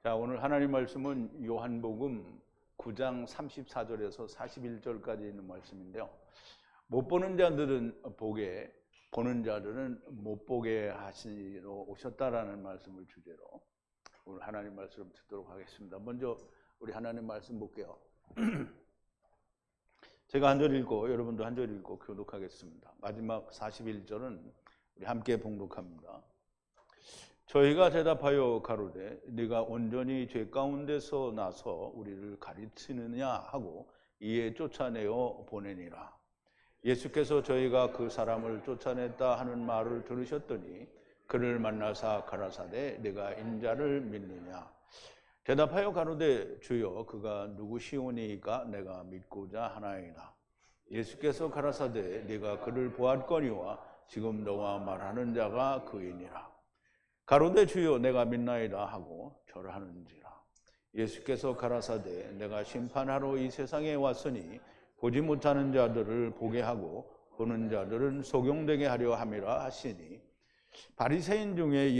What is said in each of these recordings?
자, 오늘 하나님 말씀은 요한복음 9장 34절에서 41절까지 있는 말씀인데요. 못 보는 자들은 보게, 보는 자들은 못 보게 하시러 오셨다라는 말씀을 주제로 오늘 하나님 말씀 듣도록 하겠습니다. 먼저 우리 하나님 말씀 볼게요. 제가 한 절 읽고 여러분도 한 절 읽고 교독하겠습니다. 마지막 41절은 우리 함께 봉독합니다. 저희가 대답하여 가로되 네가 온전히 죄 가운데서 나서 우리를 가르치느냐 하고 이에 쫓아내어 보내니라. 예수께서 저희가 그 사람을 쫓아냈다 하는 말을 들으셨더니 그를 만나사 가라사대 네가 인자를 믿느냐. 대답하여 가로되 주여 그가 누구시오니까 내가 믿고자 하나이다. 예수께서 가라사대 네가 그를 보았거니와 지금 너와 말하는 자가 그이니라. 가로되 주여 내가 믿나이다 하고 절하는지라. 예수께서 가라사대 내가 심판하러 이 세상에 왔으니 보지 못하는 자들을 보게 하고 보는 자들은 소경되게 하려 함이라 하시니 바리새인 중에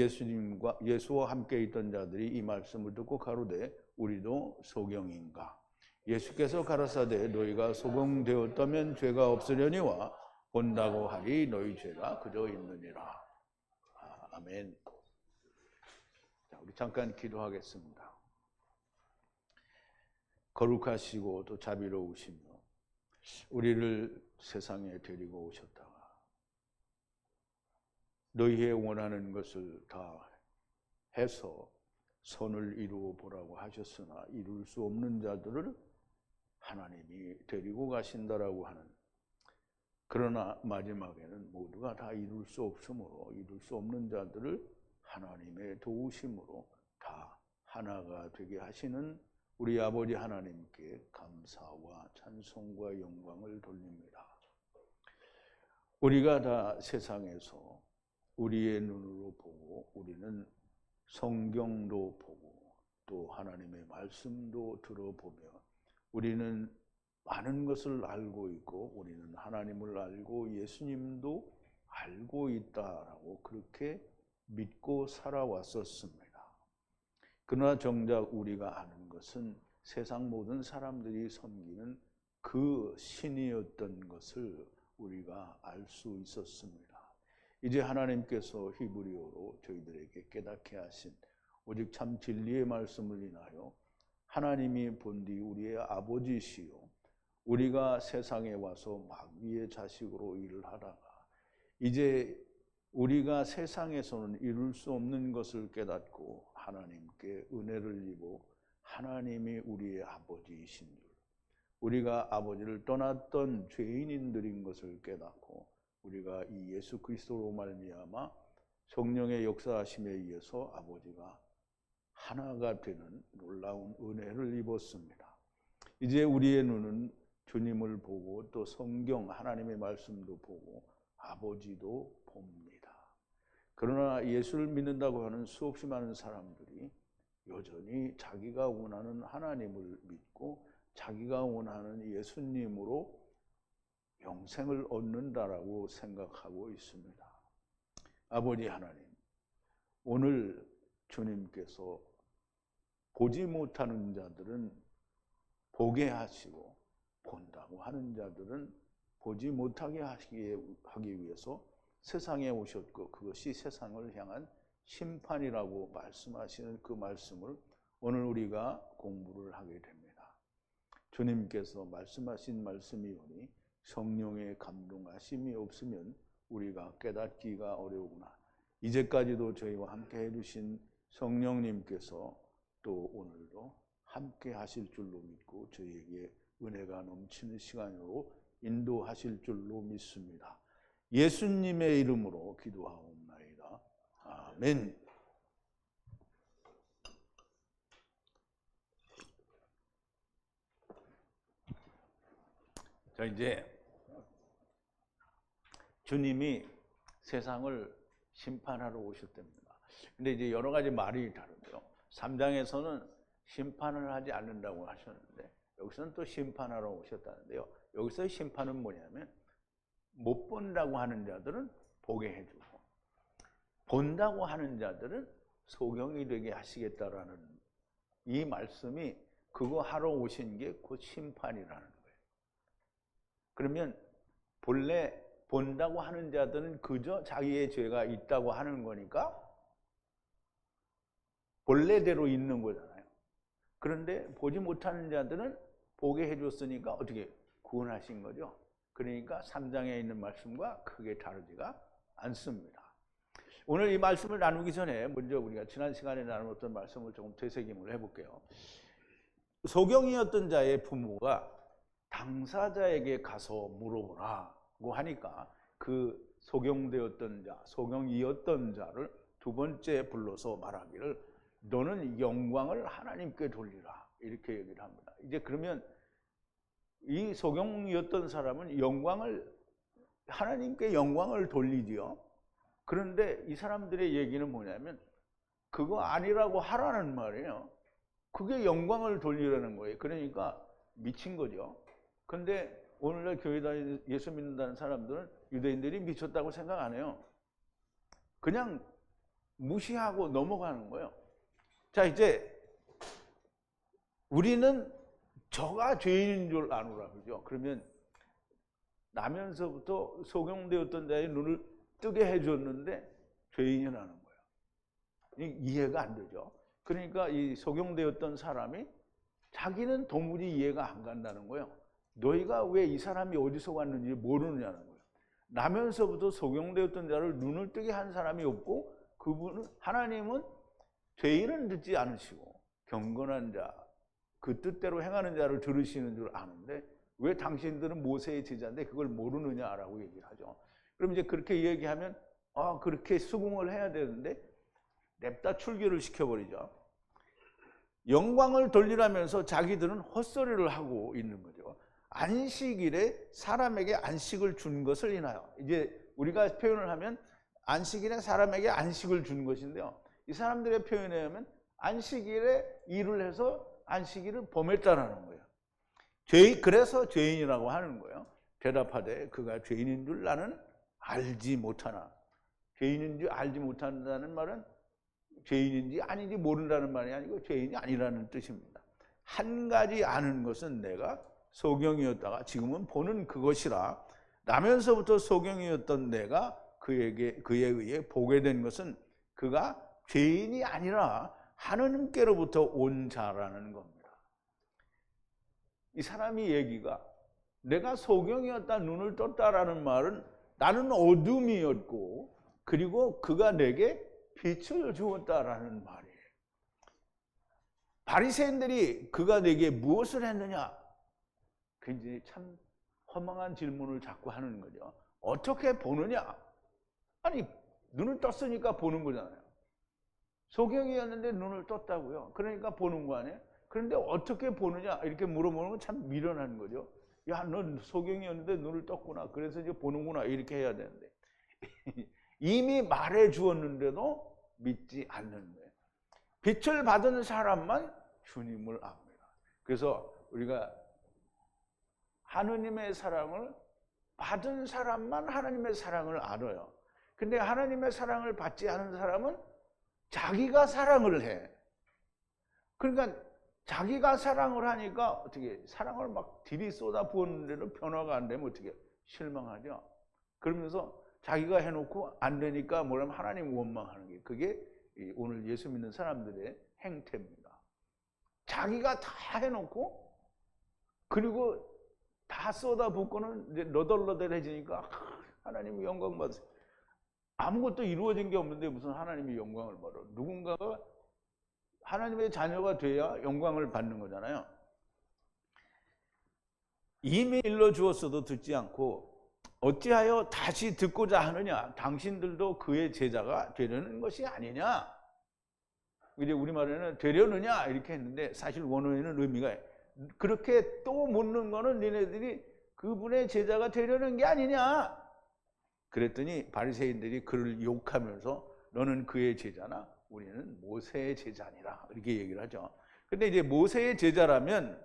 예수와 함께 있던 자들이 이 말씀을 듣고 가로되 우리도 소경인가. 예수께서 가라사대 너희가 소경되었다면 죄가 없으려니와 본다고 하리 너희 죄가 그저 있느니라. 아멘. 우리 잠깐 기도하겠습니다. 거룩하시고 또 자비로우시며 우리를 세상에 데리고 오셨다가 너희의 원하는 것을 다 해서 선을 이루어 보라고 하셨으나 이룰 수 없는 자들을 하나님이 데리고 가신다라고 하는, 그러나 마지막에는 모두가 다 이룰 수 없으므로 이룰 수 없는 자들을 하나님의 도우심으로 다 하나가 되게 하시는 우리 아버지 하나님께 감사와 찬송과 영광을 돌립니다. 우리가 다 세상에서 우리의 눈으로 보고 우리는 성경도 보고 또 하나님의 말씀도 들어보며 우리는 많은 것을 알고 있고 우리는 하나님을 알고 예수님도 알고 있다라고 그렇게 믿고 살아왔었습니다. 그러나 정작 우리가 아는 것은 세상 모든 사람들이 섬기는 그 신이었던 것을 우리가 알 수 있었습니다. 이제 하나님께서 히브리어로 저희들에게 깨닫게 하신 오직 참 진리의 말씀을 인하여 하나님이 본디 우리의 아버지시요 우리가 세상에 와서 마귀의 자식으로 일을 하다가 이제 우리가 세상에서는 이룰 수 없는 것을 깨닫고 하나님께 은혜를 입어 하나님이 우리의 아버지이신 줄, 우리가 아버지를 떠났던 죄인인들인 것을 깨닫고 우리가 이 예수 그리스도로 말미암아 성령의 역사하심에 의해서 아버지가 하나가 되는 놀라운 은혜를 입었습니다. 이제 우리의 눈은 주님을 보고 또 성경 하나님의 말씀도 보고 아버지도 봅니다. 그러나 예수를 믿는다고 하는 수없이 많은 사람들이 여전히 자기가 원하는 하나님을 믿고 자기가 원하는 예수님으로 영생을 얻는다라고 생각하고 있습니다. 아버지 하나님, 오늘 주님께서 보지 못하는 자들은 보게 하시고 본다고 하는 자들은 보지 못하게 하기 위해서 세상에 오셨고 그것이 세상을 향한 심판이라고 말씀하시는 그 말씀을 오늘 우리가 공부를 하게 됩니다. 주님께서 말씀하신 말씀이오니 성령의 감동하심이 없으면 우리가 깨닫기가 어려우구나. 이제까지도 저희와 함께 해주신 성령님께서 또 오늘도 함께 하실 줄로 믿고 저희에게 은혜가 넘치는 시간으로 인도하실 줄로 믿습니다. 예수님의 이름으로 기도하옵나이다. 아멘. 자, 이제 주님이 세상을 심판하러 오셨답니다. 근데 이제 여러 가지 말이 다른데요. 3장에서는 심판을 하지 않는다고 하셨는데 여기서는 또 심판하러 오셨다는데요. 여기서의 심판은 뭐냐면 못 본다고 하는 자들은 보게 해주고 본다고 하는 자들은 소경이 되게 하시겠다라는 이 말씀이 그거 하러 오신 게 곧 심판이라는 거예요. 그러면 본래 본다고 하는 자들은 그저 자기의 죄가 있다고 하는 거니까 본래대로 있는 거잖아요. 그런데 보지 못하는 자들은 보게 해줬으니까 어떻게 구원하신 거죠. 그러니까 3장에 있는 말씀과 크게 다르지가 않습니다. 오늘 이 말씀을 나누기 전에 먼저 우리가 지난 시간에 나눴던 말씀을 조금 되새김을 해볼게요. 소경이었던 자의 부모가 당사자에게 가서 물어보라고 하니까 그 소경되었던 자, 소경이었던 자를 두 번째 불러서 말하기를 너는 영광을 하나님께 돌리라 이렇게 얘기를 합니다. 이제 그러면 이 소경이었던 사람은 하나님께 영광을 돌리지요. 그런데 이 사람들의 얘기는 뭐냐면 그거 아니라고 하라는 말이에요. 그게 영광을 돌리라는 거예요. 그러니까 미친 거죠. 근데 오늘날 교회 다니는 예수 믿는다는 사람들은 유대인들이 미쳤다고 생각 안 해요. 그냥 무시하고 넘어가는 거예요. 자, 이제 우리는 저가 죄인인 줄 아노라 그죠? 그러면 나면서부터 소경되었던 자의 눈을 뜨게 해줬는데 죄인이라는 거예요. 이해가 안 되죠. 그러니까 이 소경되었던 사람이 자기는 도무지 이해가 안 간다는 거예요. 너희가 왜 이 사람이 어디서 왔는지 모르느냐는 거예요. 나면서부터 소경되었던 자를 눈을 뜨게 한 사람이 없고 그분은 하나님은 죄인은 듣지 않으시고 경건한 자, 그 뜻대로 행하는 자를 들으시는 줄 아는데 왜 당신들은 모세의 제자인데 그걸 모르느냐라고 얘기를 하죠. 그럼 이제 그렇게 얘기하면 그렇게 수긍을 해야 되는데 냅다 출교를 시켜버리죠. 영광을 돌리라면서 자기들은 헛소리를 하고 있는 거죠. 안식일에 사람에게 안식을 준 것을 인하여, 이제 우리가 표현을 하면 안식일에 사람에게 안식을 준 것인데요. 이 사람들의 표현에 의하면 안식일에 일을 해서 안식일을 범했다라는 거예요. 그래서 죄인이라고 하는 거예요. 대답하되 그가 죄인인 줄 나는 알지 못하나. 죄인인 줄 알지 못한다는 말은 죄인인지 아닌지 모른다는 말이 아니고 죄인이 아니라는 뜻입니다. 한 가지 아는 것은 내가 소경이었다가 지금은 보는 그것이라. 나면서부터 소경이었던 내가 그에 의해 보게 된 것은 그가 죄인이 아니라 하느님께로부터 온 자라는 겁니다. 이 사람이 얘기가 내가 소경이었다 눈을 떴다라는 말은 나는 어둠이었고 그리고 그가 내게 빛을 주었다라는 말이에요. 바리새인들이 그가 내게 무엇을 했느냐? 굉장히 참 허망한 질문을 자꾸 하는 거죠. 어떻게 보느냐? 아니 눈을 떴으니까 보는 거잖아요. 소경이었는데 눈을 떴다고요. 그러니까 보는 거 아니에요? 그런데 어떻게 보느냐? 이렇게 물어보는 건 참 미련한 거죠. 야, 넌 소경이었는데 눈을 떴구나. 그래서 이제 보는구나. 이렇게 해야 되는데 이미 말해 주었는데도 믿지 않는 거예요. 빛을 받은 사람만 주님을 압니다. 그래서 우리가 하느님의 사랑을 받은 사람만 하나님의 사랑을 알아요. 근데 하나님의 사랑을 받지 않은 사람은 자기가 사랑을 해. 그러니까 자기가 사랑을 하니까 어떻게 사랑을 막 들이 쏟아 부었는데도 변화가 안 되면 어떻게 실망하죠. 그러면서 자기가 해놓고 안 되니까 뭐라면 하나님 원망하는 게 그게 오늘 예수 믿는 사람들의 행태입니다. 자기가 다 해놓고 그리고 다 쏟아붓고는 이제 너덜너덜해지니까 하나님이 영광 받으세요. 아무것도 이루어진 게 없는데 무슨 하나님이 영광을 받아. 누군가가 하나님의 자녀가 돼야 영광을 받는 거잖아요. 이미 일러주었어도 듣지 않고 어찌하여 다시 듣고자 하느냐? 당신들도 그의 제자가 되려는 것이 아니냐? 이제 우리말에는 되려느냐? 이렇게 했는데 사실 원어에는 의미가 그렇게 또 묻는 거는 니네들이 그분의 제자가 되려는 게 아니냐? 그랬더니 바리새인들이 그를 욕하면서 너는 그의 제자나 우리는 모세의 제자니라 이렇게 얘기를 하죠. 근데 이제 모세의 제자라면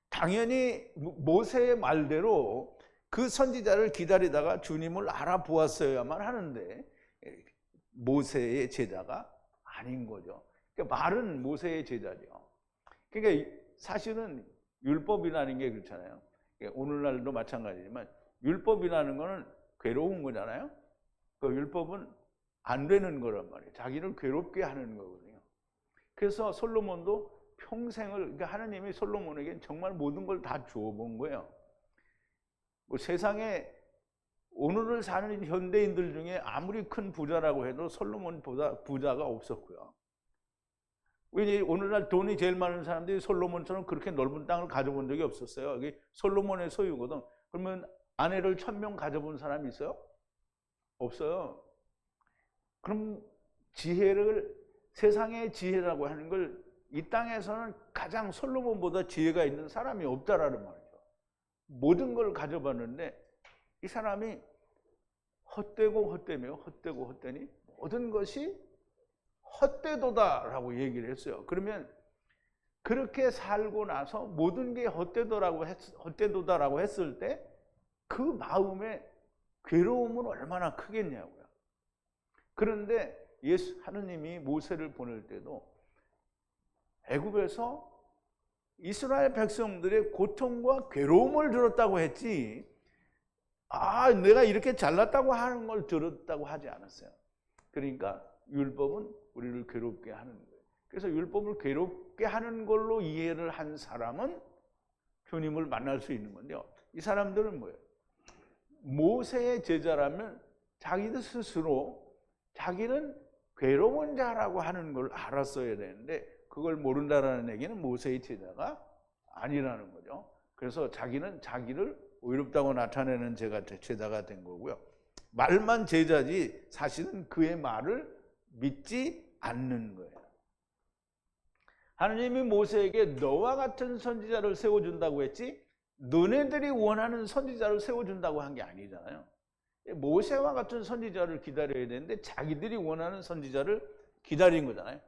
당연히 모세의 말대로 그 선지자를 기다리다가 주님을 알아보았어야만 하는데 모세의 제자가 아닌 거죠. 그러니까 말은 모세의 제자죠. 그러니까 사실은 율법이라는 게 그렇잖아요. 오늘날도 마찬가지지만 율법이라는 거는 괴로운 거잖아요. 그 율법은 안 되는 거란 말이에요. 자기를 괴롭게 하는 거거든요. 그래서 솔로몬도 평생을, 그러니까 하나님이 솔로몬에게 정말 모든 걸 다 주어본 거예요. 뭐 세상에 오늘을 사는 현대인들 중에 아무리 큰 부자라고 해도 솔로몬보다 부자가 없었고요. 왜냐, 오늘날 돈이 제일 많은 사람들이 솔로몬처럼 그렇게 넓은 땅을 가져본 적이 없었어요. 이게 솔로몬의 소유거든. 그러면 아내를 1000명 가져본 사람이 있어요? 없어요. 그럼 지혜를, 세상의 지혜라고 하는 걸 이 땅에서는 가장 솔로몬보다 지혜가 있는 사람이 없다라는 말이죠. 모든 걸 가져봤는데 이 사람이 헛되고 헛되며 헛되고 헛되니 모든 것이 헛되도다라고 얘기를 했어요. 그러면 그렇게 살고 나서 모든 게 헛되도다라고 했을 때 그 마음의 괴로움은 얼마나 크겠냐고요. 그런데 하느님이 모세를 보낼 때도 애굽에서 이스라엘 백성들의 고통과 괴로움을 들었다고 했지, 내가 이렇게 잘났다고 하는 걸 들었다고 하지 않았어요. 그러니까 율법은 우리를 괴롭게 하는 거예요. 그래서 율법을 괴롭게 하는 걸로 이해를 한 사람은 주님을 만날 수 있는 건데요. 이 사람들은 뭐예요? 모세의 제자라면 자기들 스스로 자기는 괴로운 자라고 하는 걸 알았어야 되는데 그걸 모른다라는 얘기는 모세의 제자가 아니라는 거죠. 그래서 자기는 자기를 의롭다고 나타내는 제자가 된 거고요. 말만 제자지 사실은 그의 말을 믿지 않는 거예요. 하나님이 모세에게 너와 같은 선지자를 세워준다고 했지 너네들이 원하는 선지자를 세워준다고 한 게 아니잖아요. 모세와 같은 선지자를 기다려야 되는데 자기들이 원하는 선지자를 기다린 거잖아요.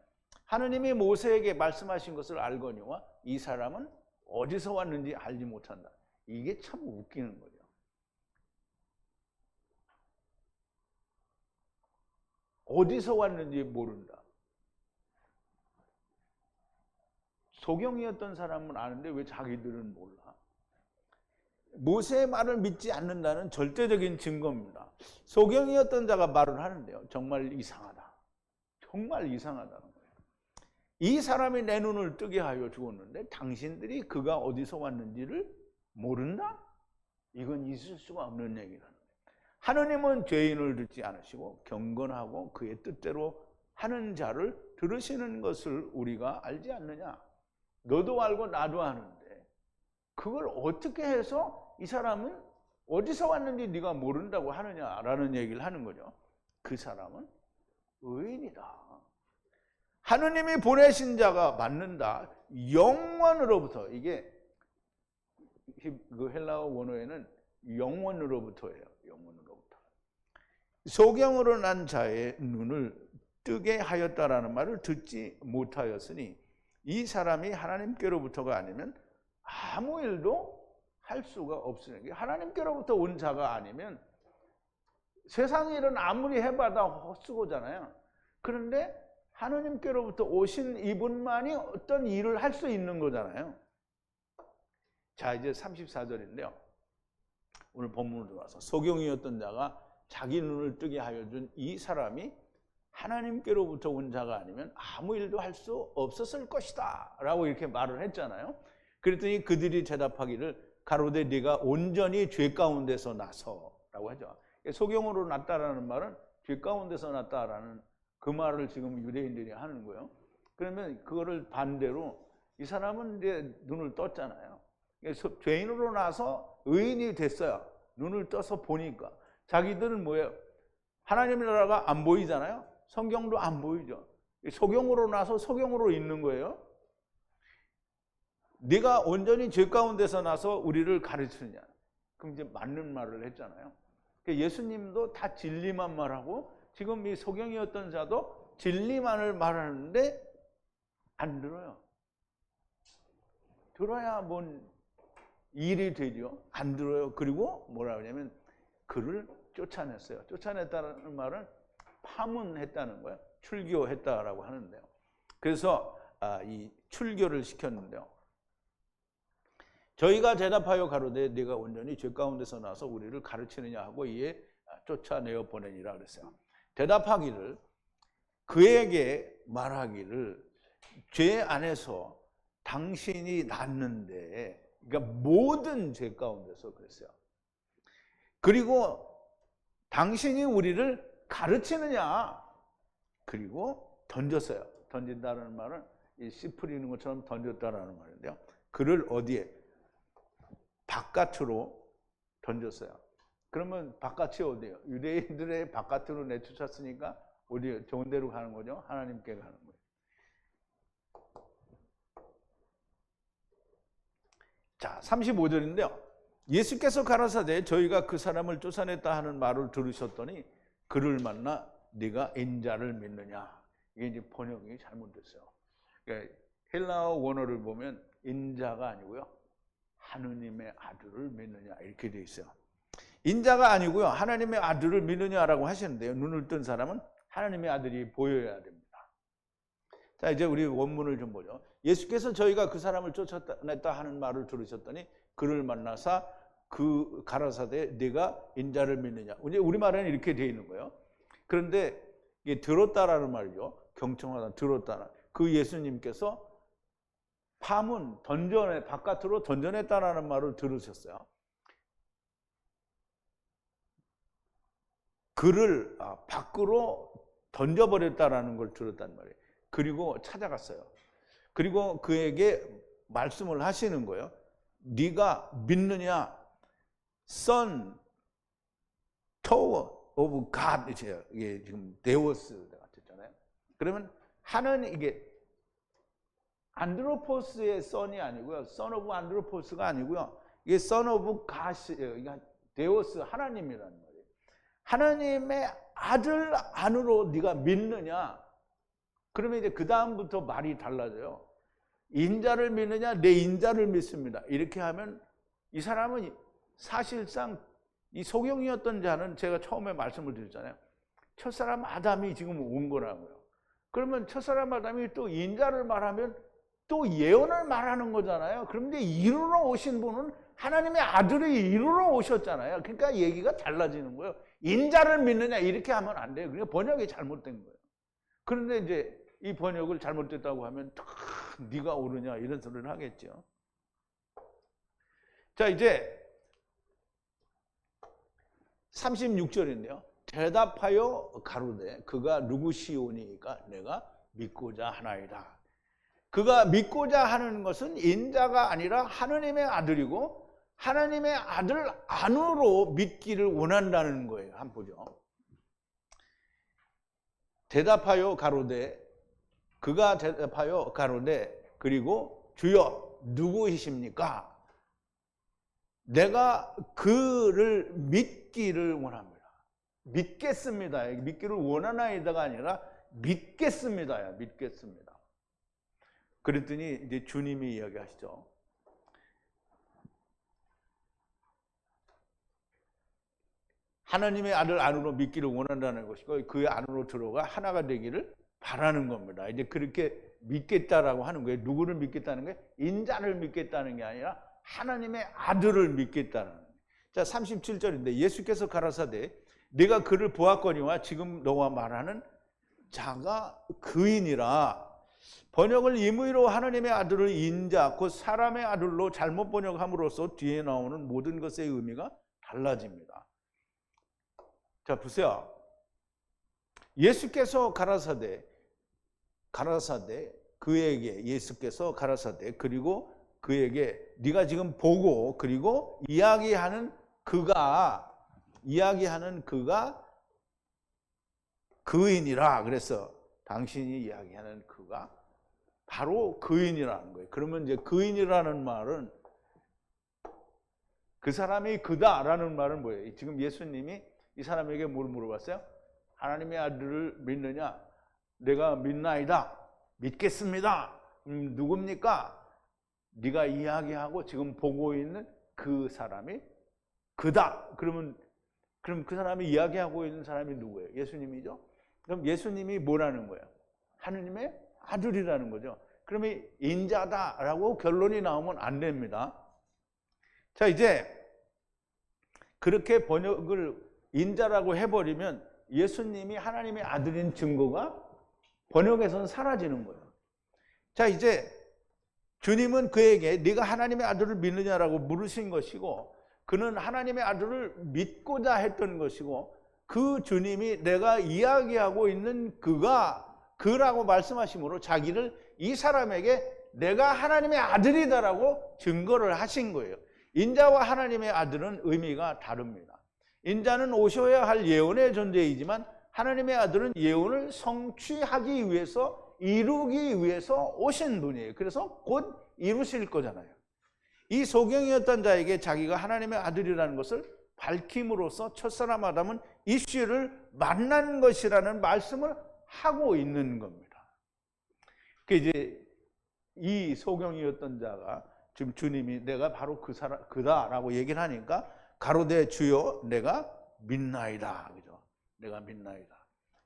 하느님이 모세에게 말씀하신 것을 알거니와 이 사람은 어디서 왔는지 알지 못한다. 이게 참 웃기는 거죠. 어디서 왔는지 모른다. 소경이었던 사람은 아는데 왜 자기들은 몰라? 모세의 말을 믿지 않는다는 절대적인 증거입니다. 소경이었던 자가 말을 하는데요. 정말 이상하다. 정말 이상하다는 거예요. 이 사람이 내 눈을 뜨게 하여 주었는데 당신들이 그가 어디서 왔는지를 모른다? 이건 있을 수가 없는 얘기라는 거예요. 하느님은 죄인을 듣지 않으시고 경건하고 그의 뜻대로 하는 자를 들으시는 것을 우리가 알지 않느냐? 너도 알고 나도 아는데 그걸 어떻게 해서 이 사람은 어디서 왔는지 네가 모른다고 하느냐라는 얘기를 하는 거죠. 그 사람은 의인이다. 하느님이 보내신 자가 맞는다. 영원으로부터, 이게 그 헬라어 원어에는 영원으로부터예요. 영원으로부터. 소경으로 난 자의 눈을 뜨게 하였다라는 말을 듣지 못하였으니 이 사람이 하나님께로부터가 아니면 아무 일도 할 수가 없으니, 하나님께로부터 온 자가 아니면 세상 일은 아무리 해봐도 헛수고잖아요. 그런데 하나님께로부터 오신 이분만이 어떤 일을 할 수 있는 거잖아요. 자, 이제 34절인데요. 오늘 본문으로 와서 소경이었던 자가 자기 눈을 뜨게 하여 준 이 사람이 하나님께로부터 온 자가 아니면 아무 일도 할 수 없었을 것이다 라고 이렇게 말을 했잖아요. 그랬더니 그들이 대답하기를 가로되 네가 온전히 죄 가운데서 나서 라고 하죠. 소경으로 났다라는 말은 죄 가운데서 났다라는 그 말을 지금 유대인들이 하는 거예요. 그러면 그거를 반대로 이 사람은 이제 눈을 떴잖아요. 죄인으로 나서 의인이 됐어요. 눈을 떠서 보니까. 자기들은 뭐예요? 하나님의 나라가 안 보이잖아요. 성경도 안 보이죠. 소경으로 나서 소경으로 있는 거예요. 네가 온전히 죄 가운데서 나서 우리를 가르치느냐. 그럼 이제 맞는 말을 했잖아요. 예수님도 다 진리만 말하고 지금 이 소경이었던 자도 진리만을 말하는데 안 들어요. 들어야 뭔 일이 되죠. 안 들어요. 그리고 뭐라 그러냐면 그를 쫓아냈어요. 쫓아냈다는 말은 파문했다는 거예요. 출교했다라고 하는데요. 그래서 이 출교를 시켰는데요. 저희가 대답하여 가로되 네가 온전히 죄 가운데서 나서 우리를 가르치느냐 하고 이에 쫓아내어 보내니라 그랬어요. 대답하기를, 그에게 말하기를, 죄 안에서 당신이 낳는데, 그러니까 모든 죄 가운데서 그랬어요. 그리고 당신이 우리를 가르치느냐, 그리고 던졌어요. 던진다는 말은 씨 뿌리는 것처럼 던졌다라는 말인데요. 그를 어디에? 바깥으로 던졌어요. 그러면 바깥이 어디예요? 유대인들의 바깥으로 내쫓았으니까 어디 좋은 데로 가는 거죠? 하나님께 가는 거예요. 자, 35절인데요. 예수께서 가라사대 저희가 그 사람을 쫓아냈다 하는 말을 들으셨더니 그를 만나 네가 인자를 믿느냐. 이게 이제 번역이 잘못됐어요. 그러니까 헬라어 원어를 보면 인자가 아니고요, 하느님의 아들을 믿느냐 이렇게 돼 있어요. 인자가 아니고요, 하나님의 아들을 믿느냐라고 하시는데요. 눈을 뜬 사람은 하나님의 아들이 보여야 됩니다. 자, 이제 우리 원문을 좀 보죠. 예수께서 저희가 그 사람을 쫓아냈다 하는 말을 들으셨더니 그를 만나사 그 가라사대 네가 인자를 믿느냐. 이제 우리말에는 이렇게 돼 있는 거예요. 그런데 이게 들었다라는 말이죠. 경청하다, 들었다는. 그 예수님께서 파문, 바깥으로 던져냈다라는 말을 들으셨어요. 그를 밖으로 던져버렸다라는 걸 들었단 말이에요. 그리고 찾아갔어요. 그리고 그에게 말씀을 하시는 거예요. 네가 믿느냐? Son, Tower of God. 이게 지금 데오스가 됐잖아요. 그러면 하는 이게 안드로포스의 son이 아니고요, Son of 안드로포스가 아니고요, 이게 Son of God이에요. 이게 데오스, 하나님이라는 말이에요. 하나님의 아들 안으로 네가 믿느냐? 그러면 이제 그 다음부터 말이 달라져요. 인자를 믿느냐? 내 인자를 믿습니다. 이렇게 하면 이 사람은 사실상 이 소경이었던 자는 제가 처음에 말씀을 드렸잖아요. 첫사람 아담이 지금 온 거라고요. 그러면 첫사람 아담이 또 인자를 말하면 또 예언을 말하는 거잖아요. 그런데 이루러 오신 분은 하나님의 아들이 이루러 오셨잖아요. 그러니까 얘기가 달라지는 거예요. 인자를 믿느냐 이렇게 하면 안 돼요. 그러니까 번역이 잘못된 거예요. 그런데 이제 이 번역을 잘못됐다고 하면 네가 옳으냐 이런 소리를 하겠죠. 자, 이제 36절인데요. 대답하여 가로되 그가 누구시오니까 내가 믿고자 하나이다. 그가 믿고자 하는 것은 인자가 아니라 하느님의 아들이고 하나님의 아들 안으로 믿기를 원한다는 거예요. 한번 보죠. 대답하여 가로되, 그가 대답하여 가로되, 그리고 주여 누구이십니까? 내가 그를 믿기를 원합니다. 믿겠습니다. 믿기를 원하나이다가 아니라 믿겠습니다야. 믿겠습니다. 그랬더니 이제 주님이 이야기하시죠. 하나님의 아들 안으로 믿기를 원한다는 것이고 그 안으로 들어가 하나가 되기를 바라는 겁니다. 이제 그렇게 믿겠다라고 하는 거예요. 누구를 믿겠다는 거예요? 인자를 믿겠다는 게 아니라 하나님의 아들을 믿겠다는 거예요. 자, 37절인데 예수께서 가라사대 내가 그를 보았거니와 지금 너와 말하는 자가 그이니라. 번역을 임의로 하나님의 아들을 인자 곧 사람의 아들로 잘못 번역함으로써 뒤에 나오는 모든 것의 의미가 달라집니다. 자, 보세요. 예수께서 가라사대 그에게 그리고 그에게 네가 지금 보고 그리고 이야기하는 그가 그인이라. 그래서 당신이 이야기하는 그가 바로 그인이라는 거예요. 그러면 이제 그인이라는 말은 그 사람이 그다라는 말은 뭐예요? 지금 예수님이 이 사람에게 뭘 물어봤어요? 하나님의 아들을 믿느냐? 내가 믿나이다. 믿겠습니다. 누굽니까? 네가 이야기하고 지금 보고 있는 그 사람이 그다. 그럼 그 사람이 이야기하고 있는 사람이 누구예요? 예수님이죠? 그럼 예수님이 뭐라는 거예요? 하느님의 아들이라는 거죠. 그러면 인자다라고 결론이 나오면 안 됩니다. 자, 이제 그렇게 번역을 인자라고 해버리면 예수님이 하나님의 아들인 증거가 번역에서는 사라지는 거예요. 자, 이제 주님은 그에게 네가 하나님의 아들을 믿느냐라고 물으신 것이고, 그는 하나님의 아들을 믿고자 했던 것이고, 그 주님이 내가 이야기하고 있는 그라고 말씀하심으로 자기를 이 사람에게 내가 하나님의 아들이다라고 증거를 하신 거예요. 인자와 하나님의 아들은 의미가 다릅니다. 인자는 오셔야 할 예언의 존재이지만 하나님의 아들은 예언을 성취하기 위해서, 이루기 위해서 오신 분이에요. 그래서 곧 이루실 거잖아요. 이 소경이었던 자에게 자기가 하나님의 아들이라는 것을 밝힘으로써 첫사람 아담은 이슈를 만난 것이라는 말씀을 하고 있는 겁니다. 그 이제 이 소경이었던 자가 지금 주님이 내가 바로 그다라고 얘기를 하니까 가로되 주여 내가 믿나이다. 그죠? 내가 믿나이다.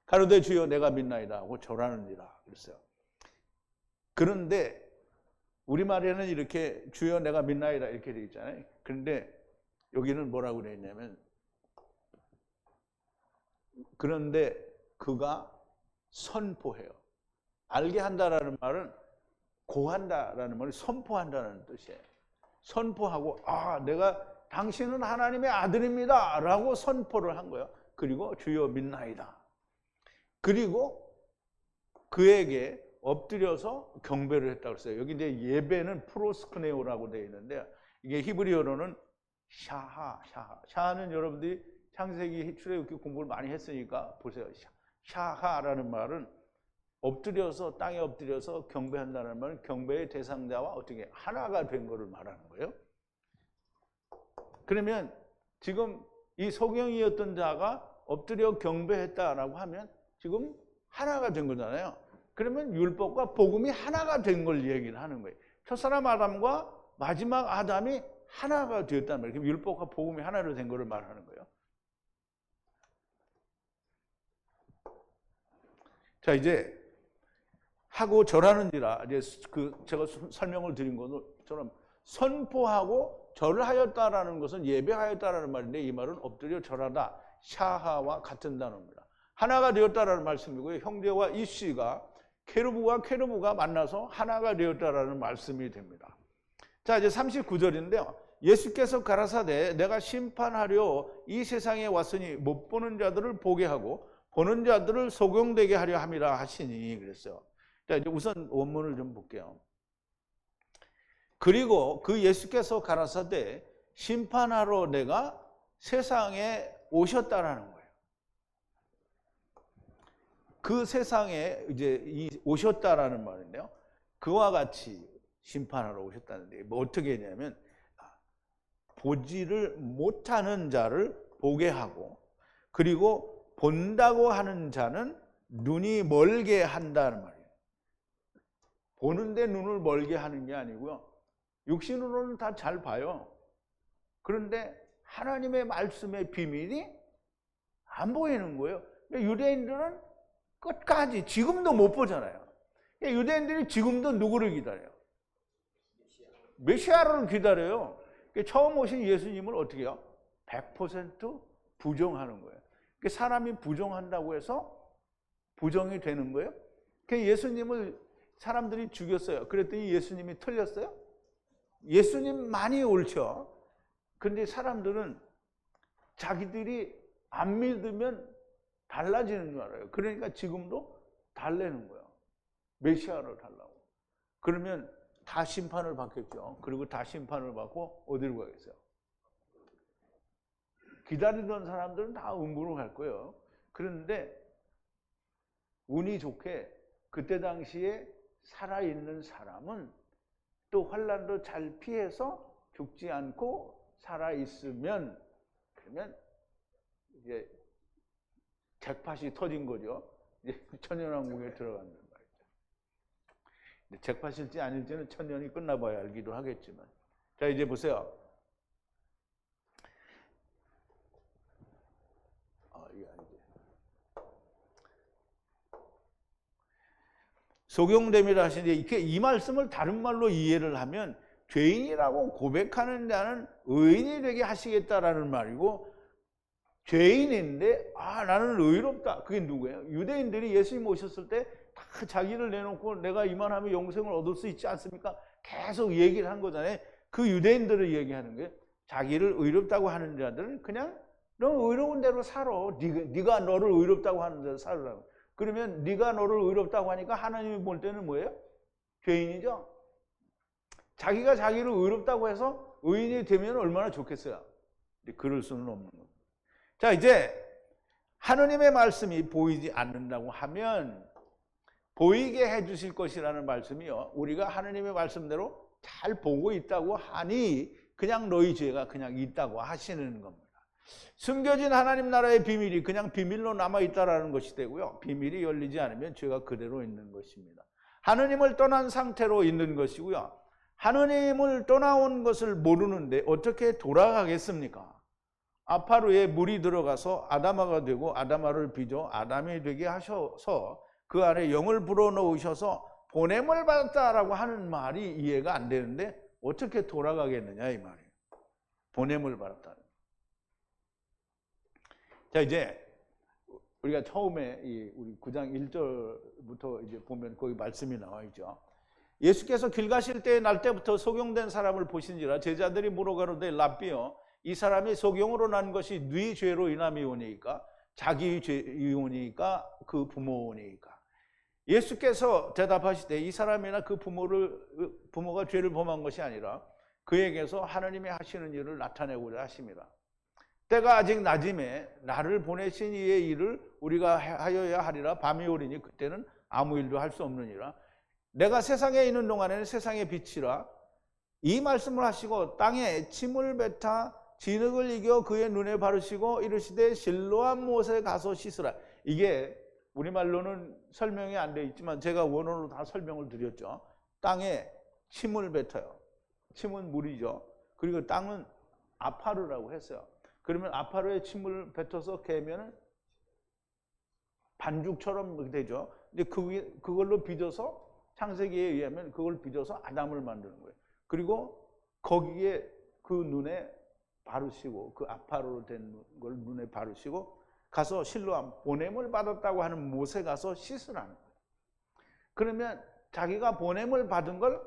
가로되 주여 내가 믿나이다 하고 절하느니라 그랬어요. 그런데 우리말에는 이렇게 주여 내가 믿나이다 이렇게 되어 있잖아요. 그런데 여기는 뭐라고 되어 있냐면, 그런데 그가 선포해요. 알게 한다라는 말은 고한다라는 말이 선포한다는 뜻이에요. 선포하고 내가 당신은 하나님의 아들입니다 라고 선포를 한 거예요. 그리고 주여 믿나이다. 그리고 그에게 엎드려서 경배를 했다고 했어요. 여기 이제 예배는 프로스크네오라고 되어 있는데, 이게 히브리어로는 샤하는 여러분들이 창세기 출애굽기 공부를 많이 했으니까 보세요. 샤하라는 말은 엎드려서, 땅에 엎드려서 경배한다는 말은 경배의 대상자와 어떻게 하나가 된 것을 말하는 거예요. 그러면 지금 이 소경이었던 자가 엎드려 경배했다라고 하면 지금 하나가 된 거잖아요. 그러면 율법과 복음이 하나가 된 걸 얘기를 하는 거예요. 첫사람 아담과 마지막 아담이 하나가 되었단 말이에요. 그럼 율법과 복음이 하나로 된 거를 말하는 거예요. 자, 이제 하고 절하는지라, 이제 제가 설명을 드린 것처럼 선포하고 절을 하였다라는 것은 예배하였다라는 말인데, 이 말은 엎드려 절하다, 샤하와 같은 단어입니다. 하나가 되었다라는 말씀이고요. 형제와 이씨가 케루브가 만나서 하나가 되었다라는 말씀이 됩니다. 자, 이제 39절인데요. 예수께서 가라사대 내가 심판하려 이 세상에 왔으니 못 보는 자들을 보게 하고 보는 자들을 소경되게 하려 함이라 하시니 그랬어요. 자, 이제 우선 원문을 좀 볼게요. 그리고 그 예수께서 가라사대 심판하러 내가 세상에 오셨다라는 거예요. 그 세상에 이제 오셨다라는 말인데요. 그와 같이 심판하러 오셨다는데, 뭐 어떻게 했냐면 보지를 못하는 자를 보게 하고, 그리고 본다고 하는 자는 눈이 멀게 한다는 말이에요. 보는데 눈을 멀게 하는 게 아니고요. 육신으로는 다 잘 봐요. 그런데 하나님의 말씀의 비밀이 안 보이는 거예요. 유대인들은 끝까지 지금도 못 보잖아요. 유대인들이 지금도 누구를 기다려요? 메시아를 기다려요. 처음 오신 예수님을 어떻게 해요? 100% 부정하는 거예요. 사람이 부정한다고 해서 부정이 되는 거예요. 예수님을 사람들이 죽였어요. 그랬더니 예수님이 틀렸어요? 예수님만이 옳죠. 그런데 사람들은 자기들이 안 믿으면 달라지는 줄 알아요. 그러니까 지금도 달래는 거예요. 메시아를 달라고. 그러면 다 심판을 받겠죠. 그리고 다 심판을 받고 어디로 가겠어요? 기다리던 사람들은 다 음부로 갈 거예요. 그런데 운이 좋게 그때 당시에 살아있는 사람은 또 환난도 잘 피해서 죽지 않고 살아있으면, 그러면 이제 잭팟이 터진 거죠. 이제 천년왕국에 들어가는 말이죠. 잭팟일지 아닐지는 천년이 끝나봐야 알기도 하겠지만. 자, 이제 보세요. 이게 아니지. 소경됨이라 하시는데 이렇게 이 말씀을 다른 말로 이해를 하면 죄인이라고 고백하는 자는 의인이 되게 하시겠다라는 말이고, 죄인인데 나는 의롭다. 그게 누구예요? 유대인들이 예수님 오셨을 때 다 자기를 내놓고 내가 이만하면 영생을 얻을 수 있지 않습니까? 계속 얘기를 한 거잖아요. 그 유대인들을 얘기하는 게, 자기를 의롭다고 하는 자들은 그냥 너 의로운 대로 살아. 네가 너를 의롭다고 하는 대로 살으라고. 그러면 네가 너를 의롭다고 하니까 하나님이 볼 때는 뭐예요? 죄인이죠. 자기가 자기를 의롭다고 해서 의인이 되면 얼마나 좋겠어요. 근데 그럴 수는 없는 거예요. 자, 이제 하느님의 말씀이 보이지 않는다고 하면 보이게 해 주실 것이라는 말씀이요, 우리가 하느님의 말씀대로 잘 보고 있다고 하니 그냥 너희 죄가 그냥 있다고 하시는 겁니다. 숨겨진 하나님 나라의 비밀이 그냥 비밀로 남아있다라는 것이 되고요, 비밀이 열리지 않으면 죄가 그대로 있는 것입니다. 하느님을 떠난 상태로 있는 것이고요, 하느님을 떠나온 것을 모르는데 어떻게 돌아가겠습니까? 아파루에 물이 들어가서 아담아가 되고 아담아를 빚어 아담이 되게 하셔서 그 안에 영을 불어넣으셔서 보냄을 받았다라고 하는 말이 이해가 안 되는데 어떻게 돌아가겠느냐 이 말이에요. 보냄을 받았다. 자, 이제 우리가 처음에 우리 9장 1절부터 이제 보면 거기 말씀이 나와 있죠. 예수께서 길 가실 때 날 때부터 소경된 사람을 보신지라 제자들이 물어가로되 랍비여, 이 사람이 소경으로 난 것이 네 죄로 인함이오니까, 자기 죄이오니까, 그 부모오니까. 예수께서 대답하시되 이 사람이나 그 부모가 죄를 범한 것이 아니라 그에게서 하나님이 하시는 일을 나타내고자 하심이라. 때가 아직 낮음에 나를 보내신 이의 일을 우리가 하여야 하리라. 밤이 오리니 그때는 아무 일도 할 수 없느니라. 내가 세상에 있는 동안에는 세상의 빛이라. 이 말씀을 하시고 땅에 침을 뱉어 진흙을 이겨 그의 눈에 바르시고 이르시되 실로암 못에 가서 씻으라. 이게 우리말로는 설명이 안 되어 있지만 제가 원어로 다 설명을 드렸죠. 땅에 침을 뱉어요. 침은 물이죠. 그리고 땅은 아파르라고 했어요. 그러면 아파르에 침을 뱉어서 개면 반죽처럼 되죠. 근데 그걸로 빚어서, 창세기에 의하면 그걸 빚어서 아담을 만드는 거예요. 그리고 거기에 그 눈에 바르시고, 그 아파르로 된 걸 눈에 바르시고 가서 실로암, 보냄을 받았다고 하는 못에 가서 씻으라는 거예요. 그러면 자기가 보냄을 받은 걸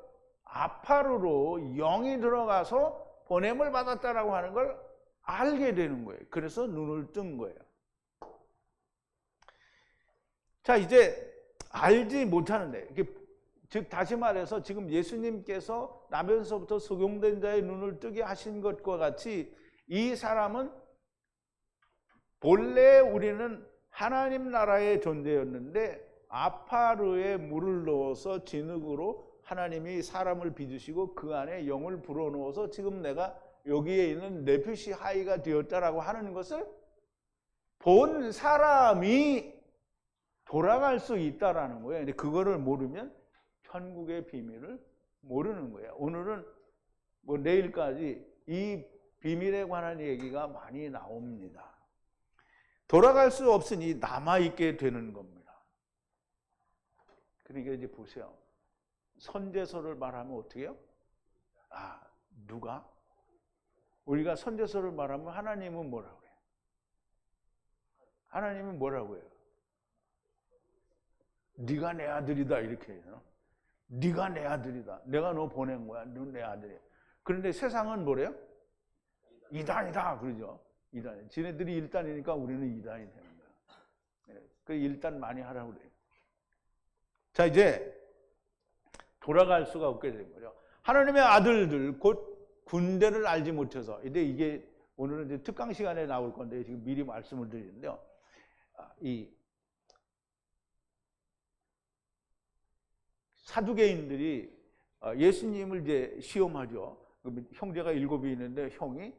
아파르로 영이 들어가서 보냄을 받았다라고 하는 걸 알게 되는 거예요. 그래서 눈을 뜬 거예요. 자, 이제 알지 못하는데, 즉 다시 말해서 지금 예수님께서 나면서부터 소경된 자의 눈을 뜨게 하신 것과 같이 이 사람은 본래 우리는 하나님 나라의 존재였는데 아파르에 물을 넣어서 진흙으로 하나님이 사람을 빚으시고 그 안에 영을 불어넣어서 지금 내가 여기에 있는 네피시 하이가 되었다라고 하는 것을 본 사람이 돌아갈 수 있다라는 거예요. 근데 그거를 모르면 천국의 비밀을 모르는 거예요. 오늘은 내일까지 이 비밀에 관한 얘기가 많이 나옵니다. 돌아갈 수 없으니 남아있게 되는 겁니다. 그러니까 이제 보세요. 선제서를 말하면 어떻게 해요? 누가? 우리가 선제서를 말하면 하나님은 뭐라고 해요? 하나님은 뭐라고 해요? 네가 내 아들이다 이렇게 해요. 네가 내 아들이다. 내가 너 보낸 거야. 너 내 아들이야. 그런데 세상은 뭐래요? 이단이다 그러죠. 이단. 지네들이 1단이니까 우리는 2단이 되는 거야. 그 1단 많이 하라고 그래요. 자, 이제 돌아갈 수가 없게 된 거죠. 하나님의 아들들, 곧 군대를 알지 못해서. 근데 이게 오늘은 이제 특강 시간에 나올 건데 지금 미리 말씀을 드리는데요. 이 사두개인들이 예수님을 이제 시험하죠. 형제가 7이 있는데 형이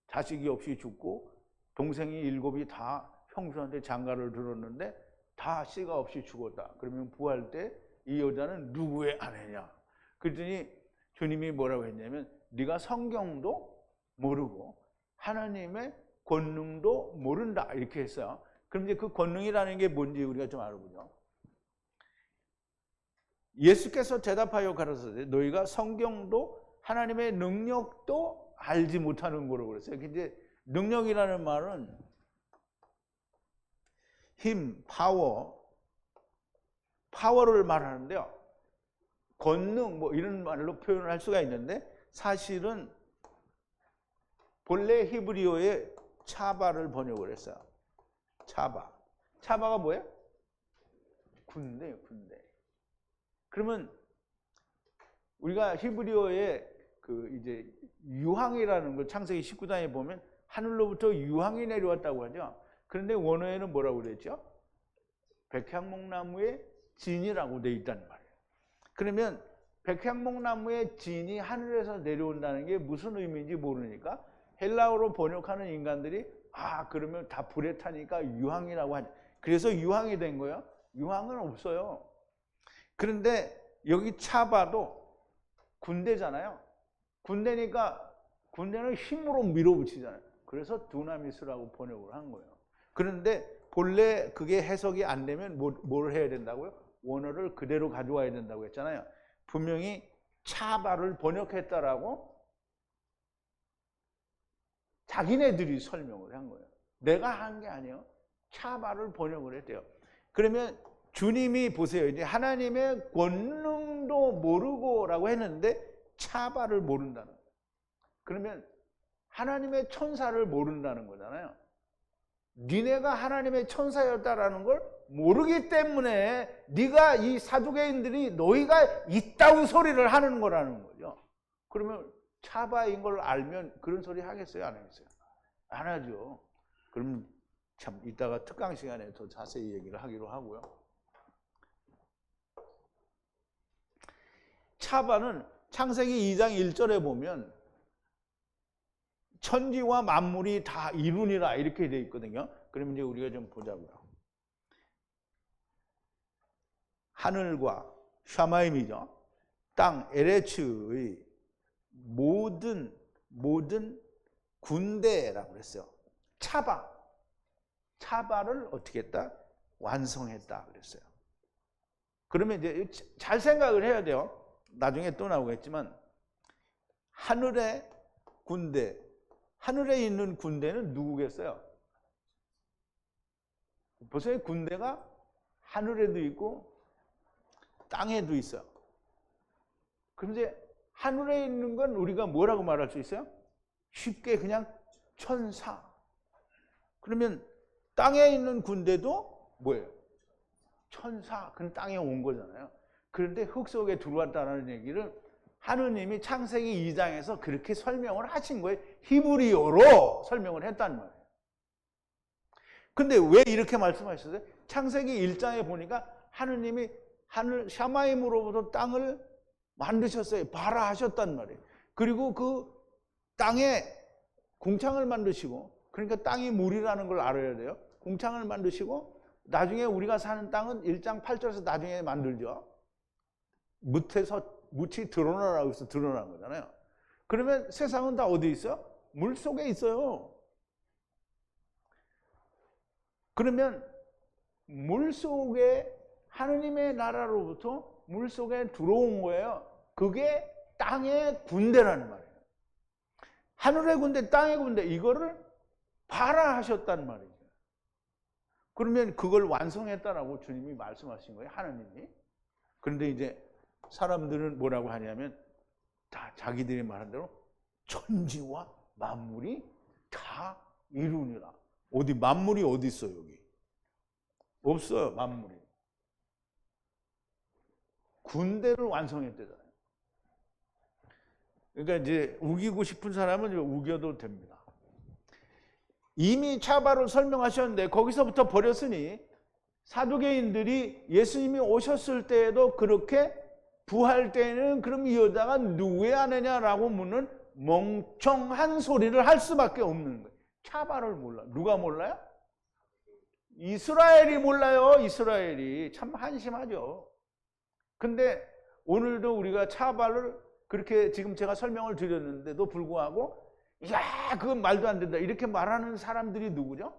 자식이 없이 죽고 동생이 7이 다 형수한테 장가를 들었는데 다 씨가 없이 죽었다. 그러면 부활 때 이 여자는 누구의 아내냐? 그랬더니 주님이 뭐라고 했냐면 네가 성경도 모르고 하나님의 권능도 모른다 이렇게 했어요. 그럼 이제 그 권능이라는 게 뭔지 우리가 좀 알아보죠. 예수께서 대답하여 가라사대 너희가 성경도 하나님의 능력도 알지 못하는 거라고 그랬어요. 이제 능력이라는 말은 힘, 파워를 말하는데요. 권능 뭐 이런 말로 표현을 할 수가 있는데 사실은 본래 히브리어에 차바를 번역을 했어요. 차바가 뭐예요? 군대예요, 군대. 그러면 우리가 히브리어에 그 이제 유황이라는 걸 창세기 19장에 보면 하늘로부터 유황이 내려왔다고 하죠. 그런데 원어에는 뭐라고 그랬죠? 백향목나무의 진이라고 돼 있단 말이에요. 그러면 백향목나무의 진이 하늘에서 내려온다는 게 무슨 의미인지 모르니까 헬라어로 번역하는 인간들이 그러면 다 불에 타니까 유황이라고 하죠. 그래서 유황이 된 거예요. 유황은 없어요. 그런데 여기 차바도 군대잖아요. 군대니까 군대는 힘으로 밀어붙이잖아요. 그래서 두나미스라고 번역을 한 거예요. 그런데 본래 그게 해석이 안 되면 뭘 해야 된다고요? 원어를 그대로 가져와야 된다고 했잖아요. 분명히 차바를 번역했다라고 자기네들이 설명을 한 거예요. 내가 한 게 아니에요. 차바를 번역을 했대요. 그러면 주님이 보세요. 이제 하나님의 권능도 모르고라고 했는데 차바를 모른다는 거예요. 그러면 하나님의 천사를 모른다는 거잖아요. 니네가 하나님의 천사였다라는 걸 모르기 때문에 네가 이 사두개인들이 너희가 있다고 소리를 하는 거라는 거죠. 그러면 차바인 걸 알면 그런 소리 하겠어요? 안 하겠어요? 안 하죠. 그럼 참 이따가 특강 시간에 더 자세히 얘기를 하기로 하고요. 차바는 창세기 2장 1절에 보면 천지와 만물이 다 이루니라 이렇게 되어 있거든요. 그럼 이제 우리가 좀 보자고요. 하늘과 샤마임이죠. 땅 에레츠의 모든 군대라고 그랬어요. 차바를 어떻게 했다? 완성했다 그랬어요. 그러면 이제 잘 생각을 해야 돼요. 나중에 또 나오겠지만 하늘의 군대, 하늘에 있는 군대는 누구겠어요? 보세요. 군대가 하늘에도 있고 땅에도 있어요. 그런데 하늘에 있는 건 우리가 뭐라고 말할 수 있어요? 쉽게 그냥 천사. 그러면 땅에 있는 군대도 뭐예요? 천사. 그럼 땅에 온 거잖아요. 그런데 흙 속에 들어왔다는 얘기를 하느님이 창세기 2장에서 그렇게 설명을 하신 거예요. 히브리어로 설명을 했단 말이에요. 근데 왜 이렇게 말씀하셨어요? 창세기 1장에 보니까 하느님이 하늘 샤마임으로부터 땅을 만드셨어요. 바라 하셨단 말이에요. 그리고 그 땅에 공창을 만드시고, 그러니까 땅이 물이라는 걸 알아야 돼요. 공창을 만드시고 나중에 우리가 사는 땅은 1장 8절에서 나중에 만들죠. 묻이 드러나라고 해서 드러난 거잖아요. 그러면 세상은 다 어디 있어요? 물 속에 있어요. 그러면 물 속에 하느님의 나라로부터 물 속에 들어온 거예요. 그게 땅의 군대라는 말이에요. 하늘의 군대, 땅의 군대, 이거를 발화하셨단 말이죠. 그러면 그걸 완성했다라고 주님이 말씀하신 거예요, 하나님이. 그런데 이제 사람들은 뭐라고 하냐면 다 자기들이 말한 대로 천지와 만물이 다 이루니라. 어디 만물이 어디 있어요, 여기? 없어요, 만물이. 군대를 완성했대잖아요. 그러니까 이제 우기고 싶은 사람은 우겨도 됩니다. 이미 차바를 설명하셨는데 거기서부터 버렸으니 사두개인들이 예수님이 오셨을 때에도 그렇게 부활 때는 그럼 이 여자가 누구의 아내냐라고 묻는 멍청한 소리를 할 수밖에 없는 거예요. 차바를 몰라. 누가 몰라요? 이스라엘이 몰라요. 이스라엘이. 참 한심하죠. 근데 오늘도 우리가 차바를 그렇게 지금 제가 설명을 드렸는데도 불구하고 야, 그건 말도 안 된다 이렇게 말하는 사람들이 누구죠?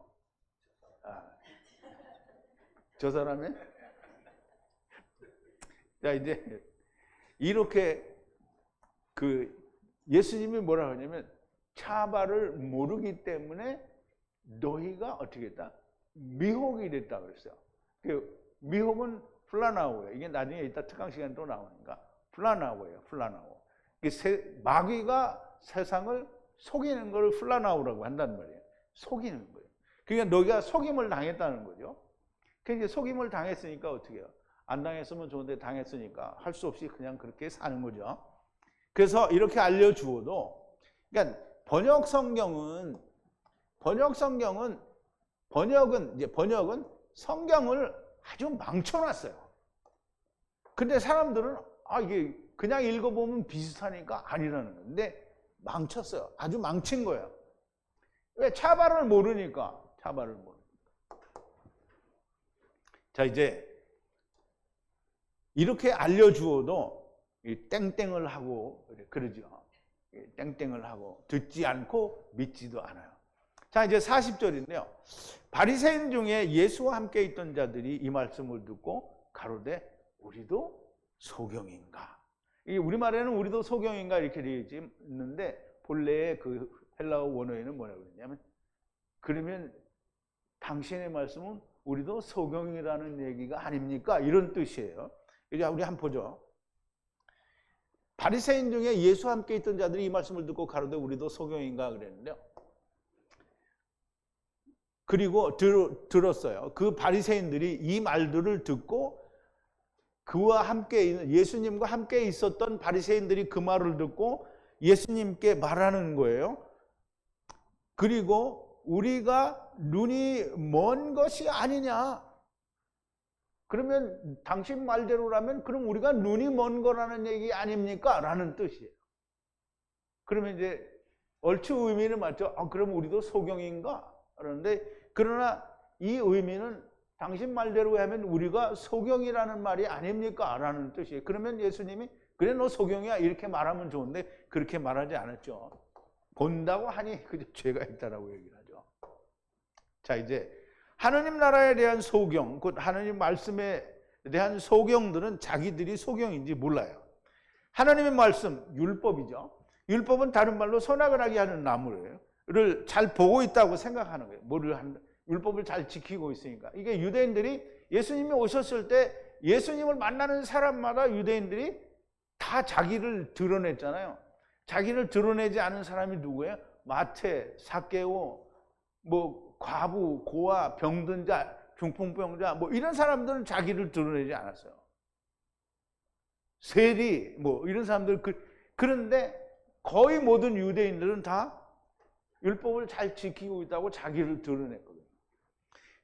저 사람이 자, 이제 이렇게 예수님이 뭐라 하냐면 차발을 모르기 때문에 너희가 어떻게 했다? 미혹이 됐다 그랬어요. 미혹은 플라나오예요. 이게 나중에 이따 특강 시간에 또 나오니까 플라나오예요. 플라나오. 마귀가 세상을 속이는 걸 플라나오라고 한단 말이에요. 속이는 거예요. 그러니까 너희가 속임을 당했다는 거죠. 그러니까 속임을 당했으니까 어떻게 해요? 안 당했으면 좋은데 당했으니까 할 수 없이 그냥 그렇게 사는 거죠. 그래서 이렇게 알려주어도, 그러니까 번역은 성경을 아주 망쳐놨어요. 근데 사람들은 이게 그냥 읽어보면 비슷하니까 아니라는 건데 망쳤어요. 아주 망친 거예요. 왜? 차발을 모르니까. 자, 이제 이렇게 알려주어도 땡땡을 하고 그러죠. 땡땡을 하고 듣지 않고 믿지도 않아요. 자, 이제 40절인데요. 바리새인 중에 예수와 함께 있던 자들이 이 말씀을 듣고 가로되 우리도 소경인가? 이 우리말에는 우리도 소경인가 이렇게 되어 있는데 본래의 그 헬라어 원어에는 뭐라고 그러냐면, 그러면 당신의 말씀은 우리도 소경이라는 얘기가 아닙니까? 이런 뜻이에요. 이제 우리 한번 보죠. 바리새인 중에 예수와 함께 있던 자들이 이 말씀을 듣고 가로되 우리도 소경인가 그랬는데요. 그리고 들었어요. 그 바리새인들이 이 말들을 듣고 그와 함께 예수님과 함께 있었던 바리새인들이 그 말을 듣고 예수님께 말하는 거예요. 그리고 우리가 눈이 먼 것이 아니냐? 그러면 당신 말대로라면 그럼 우리가 눈이 먼 거라는 얘기 아닙니까? 라는 뜻이에요. 그러면 이제 얼추 의미는 맞죠. 그럼 우리도 소경인가? 그런데 그러나 이 의미는 당신 말대로 하면 우리가 소경이라는 말이 아닙니까? 라는 뜻이에요. 그러면 예수님이 그래 너 소경이야 이렇게 말하면 좋은데 그렇게 말하지 않았죠. 본다고 하니 그저 죄가 있다라고 얘기를 하죠. 자, 이제 하느님 나라에 대한 소경, 곧 하느님 말씀에 대한 소경들은 자기들이 소경인지 몰라요. 하나님의 말씀, 율법이죠. 율법은 다른 말로 선악을 하게 하는 나무를 잘 보고 있다고 생각하는 거예요. 율법을 잘 지키고 있으니까. 이게 유대인들이 예수님이 오셨을 때 예수님을 만나는 사람마다 유대인들이 다 자기를 드러냈잖아요. 자기를 드러내지 않은 사람이 누구예요? 마태, 삭개오, 과부, 고아, 병든 자, 중풍병자 이런 사람들은 자기를 드러내지 않았어요. 세리 이런 사람들 그런데 거의 모든 유대인들은 다 율법을 잘 지키고 있다고 자기를 드러냈거든요.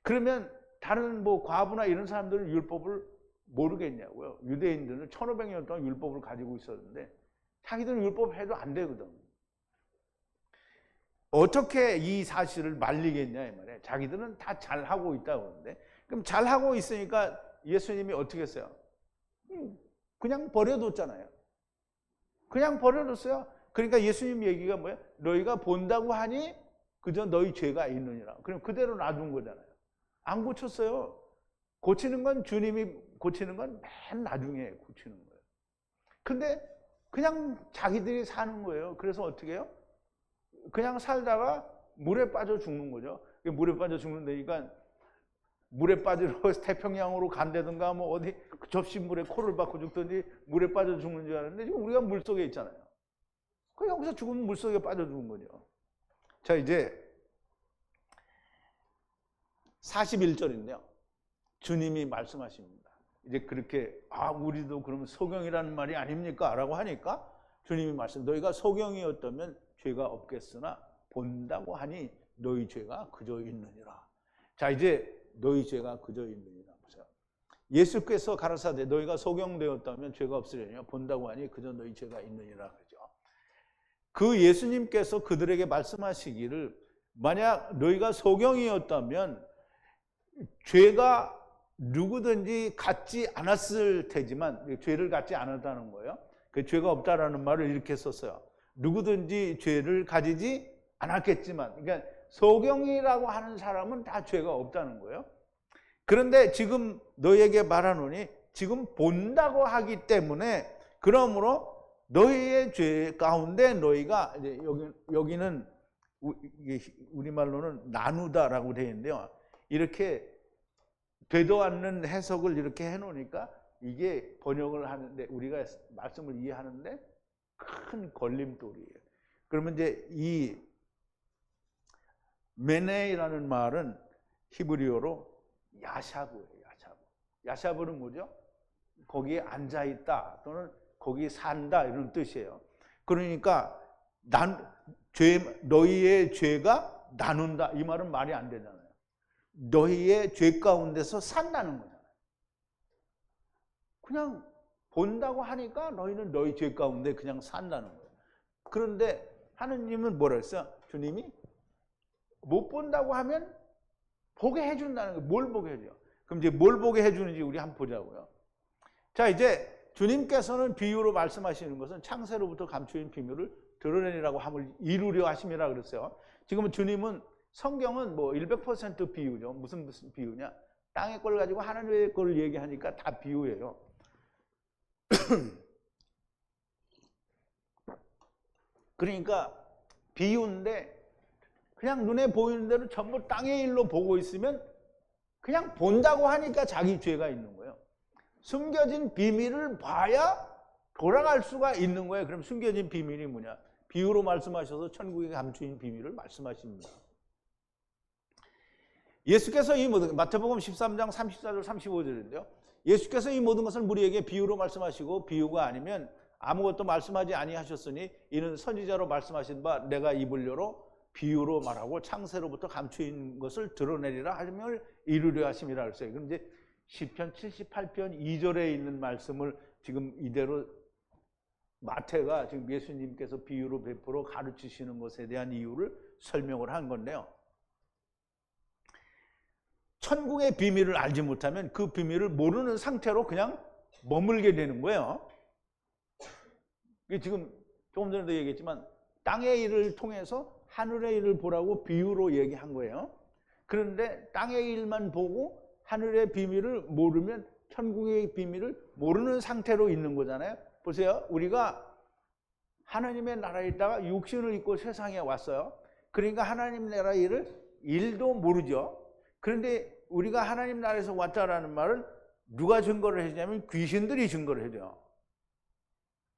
그러면 다른 과부나 이런 사람들은 율법을 모르겠냐고요. 유대인들은 1500년 동안 율법을 가지고 있었는데 자기들은 율법 해도 안 되거든. 어떻게 이 사실을 말리겠냐 이 말이에요. 자기들은 다 잘하고 있다고 하는데, 그럼 잘하고 있으니까 예수님이 어떻게 했어요? 그냥 버려뒀잖아요. 그냥 버려뒀어요. 그러니까 예수님 얘기가 뭐예요? 너희가 본다고 하니 그저 너희 죄가 있느니라. 그럼 그대로 놔둔 거잖아요. 안 고쳤어요. 고치는 건 주님이 고치는 건 맨 나중에 고치는 거예요. 근데 그냥 자기들이 사는 거예요. 그래서 어떻게 해요? 그냥 살다가 물에 빠져 죽는 거죠. 물에 빠져 죽는다니까 물에 빠지러 태평양으로 간다든가 어디 접시물에 코를 박고 죽든지 물에 빠져 죽는 줄 알았는데 지금 우리가 물속에 있잖아요. 그 여기서 죽으면 물속에 빠져 죽는 거죠. 자, 이제 41절인데요. 주님이 말씀하십니다. 이제 그렇게 우리도 그러면 소경이라는 말이 아닙니까? 라고 하니까 주님이 너희가 소경이었다면 죄가 없겠으나 본다고 하니 너희 죄가 그저 있느니라. 자, 이제 너희 죄가 그저 있느니라. 보세요. 예수께서 가라사대 너희가 소경되었다면 죄가 없으려냐? 본다고 하니 그저 너희 죄가 있느니라. 그죠? 그 예수님께서 그들에게 말씀하시기를 만약 너희가 소경이었다면 죄가 누구든지 갖지 않았을 테지만 죄를 갖지 않았다는 거예요. 그 죄가 없다라는 말을 이렇게 썼어요. 누구든지 죄를 가지지 않았겠지만, 그러니까 소경이라고 하는 사람은 다 죄가 없다는 거예요. 그런데 지금 너희에게 말하노니 지금 본다고 하기 때문에 그러므로 너희의 죄 가운데 너희가 이제 여기는 우리말로는 나누다라고 되어 있는데요. 이렇게 되도 않는 해석을 이렇게 해놓으니까 이게 번역을 하는데 우리가 말씀을 이해하는데 큰 걸림돌이에요. 그러면 이제 이 메네이라는 말은 히브리어로 야샤브예요. 야샤브는 뭐죠? 거기에 앉아있다 또는 거기에 산다 이런 뜻이에요. 그러니까 너희의 죄가 나눈다 이 말은 말이 안 되잖아요. 너희의 죄 가운데서 산다는 거잖아요. 그냥 본다고 하니까 너희는 너희 죄 가운데 그냥 산다는 거예요. 그런데 하느님은 뭐라 했어요? 주님이 못 본다고 하면 보게 해준다는 거예요. 뭘 보게 해줘요? 그럼 이제 뭘 보게 해주는지 우리 한번 보자고요. 자, 이제 주님께서는 비유로 말씀하시는 것은 창세로부터 감추인 비밀을 드러내리라고 함을 이루려 하심이라 그랬어요. 지금 주님은 성경은 뭐 100% 비유죠. 무슨 비유냐? 땅의 걸 가지고 하나님의 걸 얘기하니까 다 비유예요. 그러니까 비유인데 그냥 눈에 보이는 대로 전부 땅의 일로 보고 있으면 그냥 본다고 하니까 자기 죄가 있는 거예요. 숨겨진 비밀을 봐야 돌아갈 수가 있는 거예요. 그럼 숨겨진 비밀이 뭐냐? 비유로 말씀하셔서 천국에 감추인 비밀을 말씀하십니다. 예수께서 이 모든 마태복음 13장 34절 35절인데요. 예수께서 이 모든 것을 우리에게 비유로 말씀하시고 비유가 아니면 아무것도 말씀하지 아니하셨으니 이는 선지자로 말씀하신 바 내가 입을려로 비유로 말하고 창세로부터 감추인 것을 드러내리라 하심을 이루려 하심이라 했어요. 그럼 이제 시편 78편 2절에 있는 말씀을 지금 이대로 마태가 지금 예수님께서 비유로 베풀어 가르치시는 것에 대한 이유를 설명을 한 건데요. 천국의 비밀을 알지 못하면 그 비밀을 모르는 상태로 그냥 머물게 되는 거예요. 이게 지금 조금 전에도 얘기했지만 땅의 일을 통해서 하늘의 일을 보라고 비유로 얘기한 거예요. 그런데 땅의 일만 보고 하늘의 비밀을 모르면 천국의 비밀을 모르는 상태로 있는 거잖아요. 보세요. 우리가 하나님의 나라에 있다가 육신을 입고 세상에 왔어요. 그러니까 하나님 나라 일을 일도 모르죠. 그런데 우리가 하나님 나라에서 왔다라는 말은 누가 증거를 해주냐면 귀신들이 증거를 해줘요.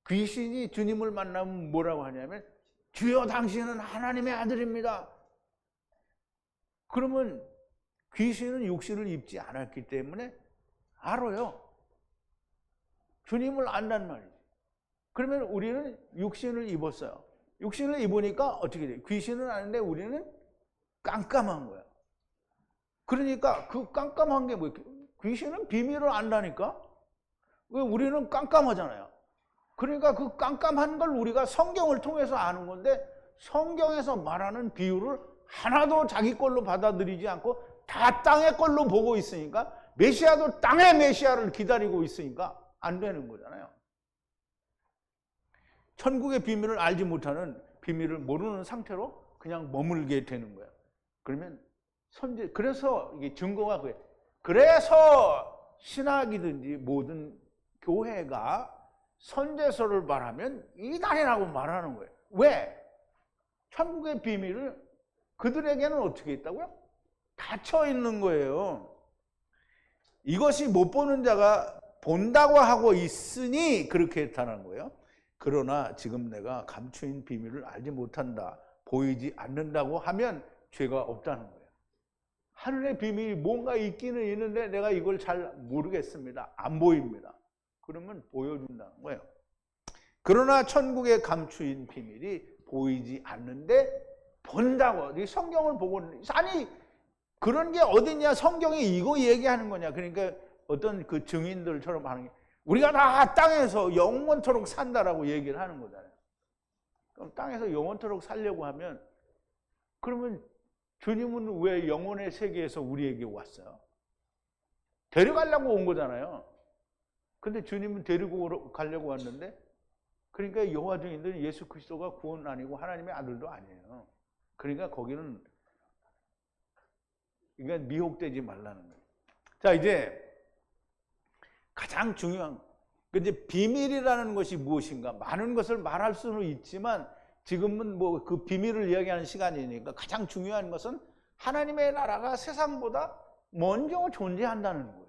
귀신이 주님을 만나면 뭐라고 하냐면 주여 당신은 하나님의 아들입니다. 그러면 귀신은 육신을 입지 않았기 때문에 알아요. 주님을 안단 말이죠. 그러면 우리는 육신을 입었어요. 육신을 입으니까 어떻게 돼요? 귀신은 아는데 우리는 깜깜한 거야. 그러니까 그 깜깜한 게 뭐예요? 귀신은 비밀을 안다니까? 왜 우리는 깜깜하잖아요. 그러니까 그 깜깜한 걸 우리가 성경을 통해서 아는 건데 성경에서 말하는 비유를 하나도 자기 걸로 받아들이지 않고 다 땅의 걸로 보고 있으니까 메시아도 땅의 메시아를 기다리고 있으니까 안 되는 거잖아요. 천국의 비밀을 알지 못하는 비밀을 모르는 상태로 그냥 머물게 되는 거예요. 그러면 그래서 이게 증거가 그래요. 그래서 신학이든지 모든 교회가 선제서를 말하면 이단이라고 말하는 거예요. 왜? 천국의 비밀을 그들에게는 어떻게 있다고요? 닫혀 있는 거예요. 이것이 못 보는 자가 본다고 하고 있으니 그렇게 했다는 거예요. 그러나 지금 내가 감추인 비밀을 알지 못한다, 보이지 않는다고 하면 죄가 없다는 거예요. 하늘의 비밀이 뭔가 있기는 있는데 내가 이걸 잘 모르겠습니다. 안 보입니다. 그러면 보여준다는 거예요. 그러나 천국의 감추인 비밀이 보이지 않는데 본다고. 성경을 보고, 아니 그런 게 어딨냐? 성경이 이거 얘기하는 거냐? 그러니까 어떤 그 증인들처럼 하는 게 우리가 다 땅에서 영원토록 산다라고 얘기를 하는 거잖아요. 그럼 땅에서 영원토록 살려고 하면 그러면 주님은 왜 영혼의 세계에서 우리에게 왔어요? 데려가려고 온 거잖아요. 근데 주님은 데리고 가려고 왔는데 그러니까 여호와 증인들은 예수 그리스도가 구원 아니고 하나님의 아들도 아니에요. 그러니까 거기는 그러니까 미혹되지 말라는 거예요. 자, 이제 가장 중요한 이제 비밀이라는 것이 무엇인가? 많은 것을 말할 수는 있지만 지금은 뭐 그 비밀을 이야기하는 시간이니까 가장 중요한 것은 하나님의 나라가 세상보다 먼저 존재한다는 거예요.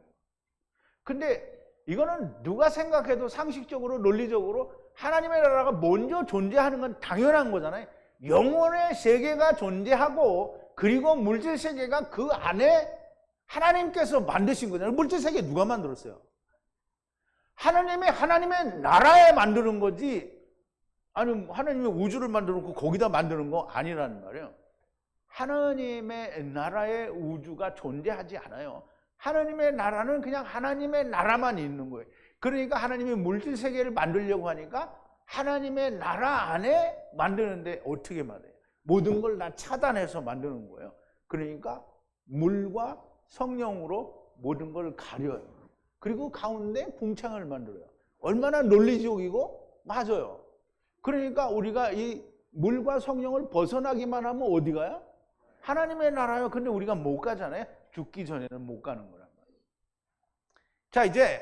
근데 이거는 누가 생각해도 상식적으로 논리적으로 하나님의 나라가 먼저 존재하는 건 당연한 거잖아요. 영혼의 세계가 존재하고 그리고 물질 세계가 그 안에 하나님께서 만드신 거잖아요. 물질 세계 누가 만들었어요? 하나님의 나라에 만드는 거지. 아니 하나님이 우주를 만들어 놓고 거기다 만드는 거 아니라는 말이에요. 하나님의 나라에 우주가 존재하지 않아요. 하나님의 나라는 그냥 하나님의 나라만 있는 거예요. 그러니까 하나님이 물질 세계를 만들려고 하니까 하나님의 나라 안에 만드는데 어떻게 만들어요? 모든 걸 다 차단해서 만드는 거예요. 그러니까 물과 성령으로 모든 걸 가려요. 그리고 가운데 궁창을 만들어요. 얼마나 논리적이고 맞아요. 그러니까 우리가 이 물과 성령을 벗어나기만 하면 어디 가요? 하나님의 나라요. 근데 우리가 못 가잖아요. 죽기 전에는 못 가는 거란 말이에요. 자, 이제